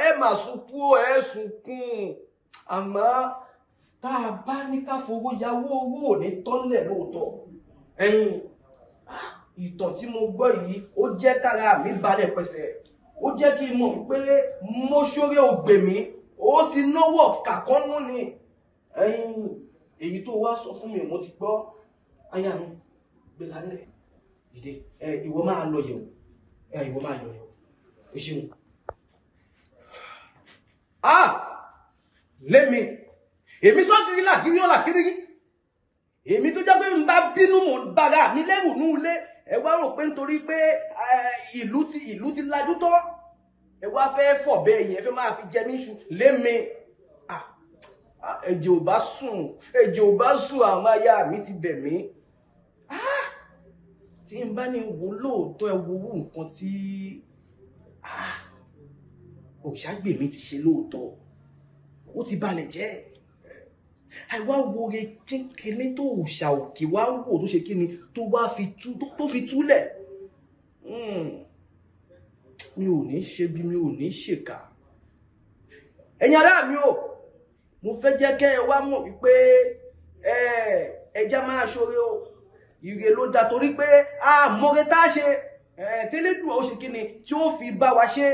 ẹ mà sunkún ẹ sunkún àmọ́ tá a bá ní ká fowó yáwó owó ò ní tọ́lẹ̀ lóòótọ́ ẹ̀yin ìtàn tí mo gbọ́ yìí ó jẹ́ kára mi balẹ̀ pẹ̀sẹ̀ ó jẹ́ kí n mọ̀ pé mo ṣoore ògbè mi ó ti náwó kàkọ́nú ni ẹ̀yin èyí tó wá sọ fún mi mo ti gbọ́ aya mi gbé lálẹ́ ìdè ìwọ máa lọ yẹ̀wò ìwọ máa lọ yẹ̀wò ó ṣeun. Lémi èmi sọ kiri làkiri ọ̀là kiri èmi tó jẹ́ pé n bá bínú mò ń bára mi lẹ́rù ní ilé ẹ wá rò pé nítorí pé ìlú ti lajú tọ́ ẹ wá fẹ́ fọ̀bẹ yẹn fẹ́ máa fi jẹ mí iṣu Lémi ẹ̀jẹ̀ ò bá sùn àwọn aya mi ti bẹ̀ mí tí n bá ní wo lóòótọ́ ẹ wo owó nǹkan tí Òrìṣàgbèmí ti ṣe lóòótọ́ ó ti balẹ̀ jẹ́ àìwá wore kékeré tó òòṣà òkè wá wò tó ṣe kíni tó wá fi túlẹ̀ mi ò ní ṣe bí mi ò ní ṣèkà ẹ̀yin ará mi ò mo fẹ́ jẹ́ kẹ́ ẹ wá mọ̀ wípé ẹja máa ṣoore o ire ló dá torí pé àmọ́re tá a ṣe tẹ́lẹ̀dùn ó ṣe kíni tí ó fi bá wa ṣe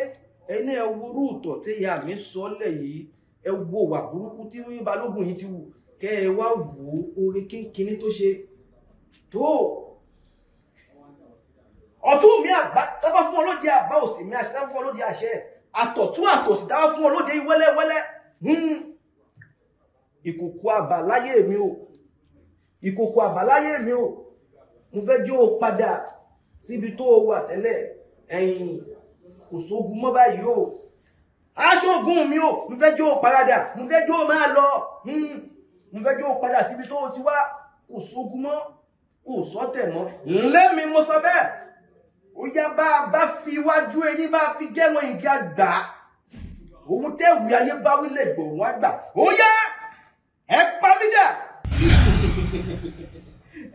ẹni ẹ wúrú ìtọ̀ tẹ́yà mi sọ́lẹ̀ yìí ẹ wo wà burúkú tí Balógun yìí ti wù kẹ́ ẹ wá wò ó oore kínkínní tó ṣe tó ọ̀tún mi àgbà tábà fún ọlọ́dẹ àbá òsì mi àṣẹ tábà fún ọlọ́dẹ àṣẹ àtọ̀tún àtòsì tábà fún ọlọ́dẹ wẹ́lẹ́wẹ́lẹ́ ìkòkò àbáláyé mi ò ìkòkò àbáláyé mi ò mo fẹ́ jó o padà síbi tó o wà tẹ́lẹ̀ ẹ̀yìn kò sógun mọ́ báyìí o aṣọ́gun mi ò mo fẹ́ jó o paradà mo fẹ́ jó o máa lọ mo fẹ́ jó o padà síbi tó o ti wá kò sógun mọ́ kò sọ́tẹ̀ mọ́ Lémi mo sọ bẹ́ẹ̀ ó yá bá fi iwájú eyín bá fi gẹ́wọ̀n ìgbé àgbà òun tẹ́wù ayé bá wílẹ̀ gbòòrùn àgbà ó yá ẹ pa mí dà.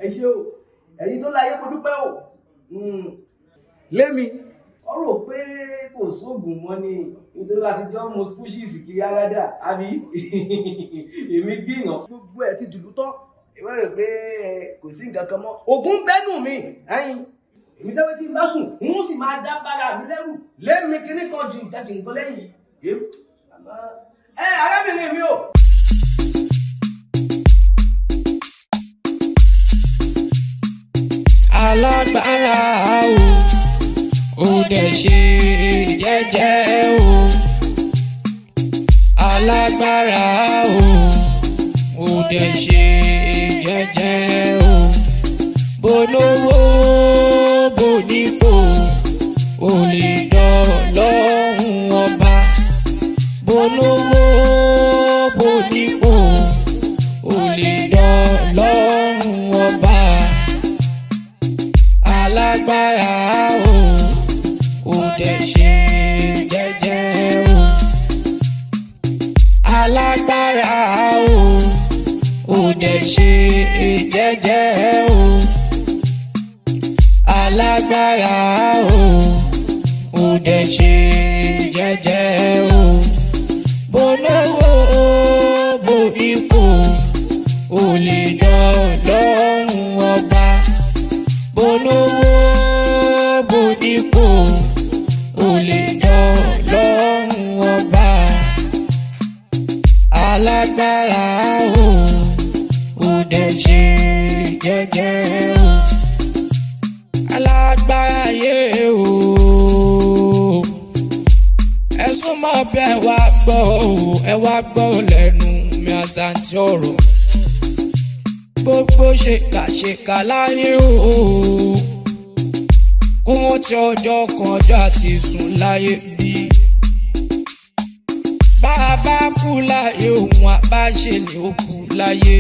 Ẹ ṣé o ẹ̀yin tó láyé mo dúpẹ́ o Lémi ó rò pé kò sóògùn mọ́ ni nítorí àtijọ́ mo squishes kiri aládà àbí èmi gbìyàn gbogbo ẹ̀ ti dùlú tán ìwé rẹ̀ pé kò sí nǹkan kan mọ́ ògùn bẹ́nu mi ẹ̀yin èmi tẹ́wé tí n bá sùn n ó sì máa dá bára mi lẹ́rù Lémi kíní kan ju ìdájì nǹkan lẹ́yìn arábìnrin mi o. Alágbára o ó dẹ̀ ṣe jẹ́jẹ́ o alágbára o ó dẹ̀ ṣe jẹ́jẹ́ o bolówó bonípò ó lè dọ́lọ́hún ọba bolówó bonípò ó lè dọ́lọ́hún ọba alágbára o ó dẹ̀ ṣe jẹ́jẹ́ o alágbára o ó dẹ̀ ṣe jẹ́jẹ́ o alágbára o ó dẹ̀ ṣe jẹ́jẹ́ o bolówó bonípò ó lè dọ́lọ́hún ọba bolówó bonípò ó lè dọ́lọ́hún ọba alágbára o ó dẹ̀ ṣe jẹ́jẹ́ o alágbára yé o ẹ súnmọ́ bí ẹ wá gbọ́ o ẹ wá gbọ́ lẹ́nu mi àṣàǹtí ọ̀rọ̀ gbogbo ṣèkàṣèkà láyé o kó wọ́n ti ọjọ́ kan ọjọ́ àti sùn láyé bí bá a bá kú láyé òun àbá ṣe ni ó kú láyé.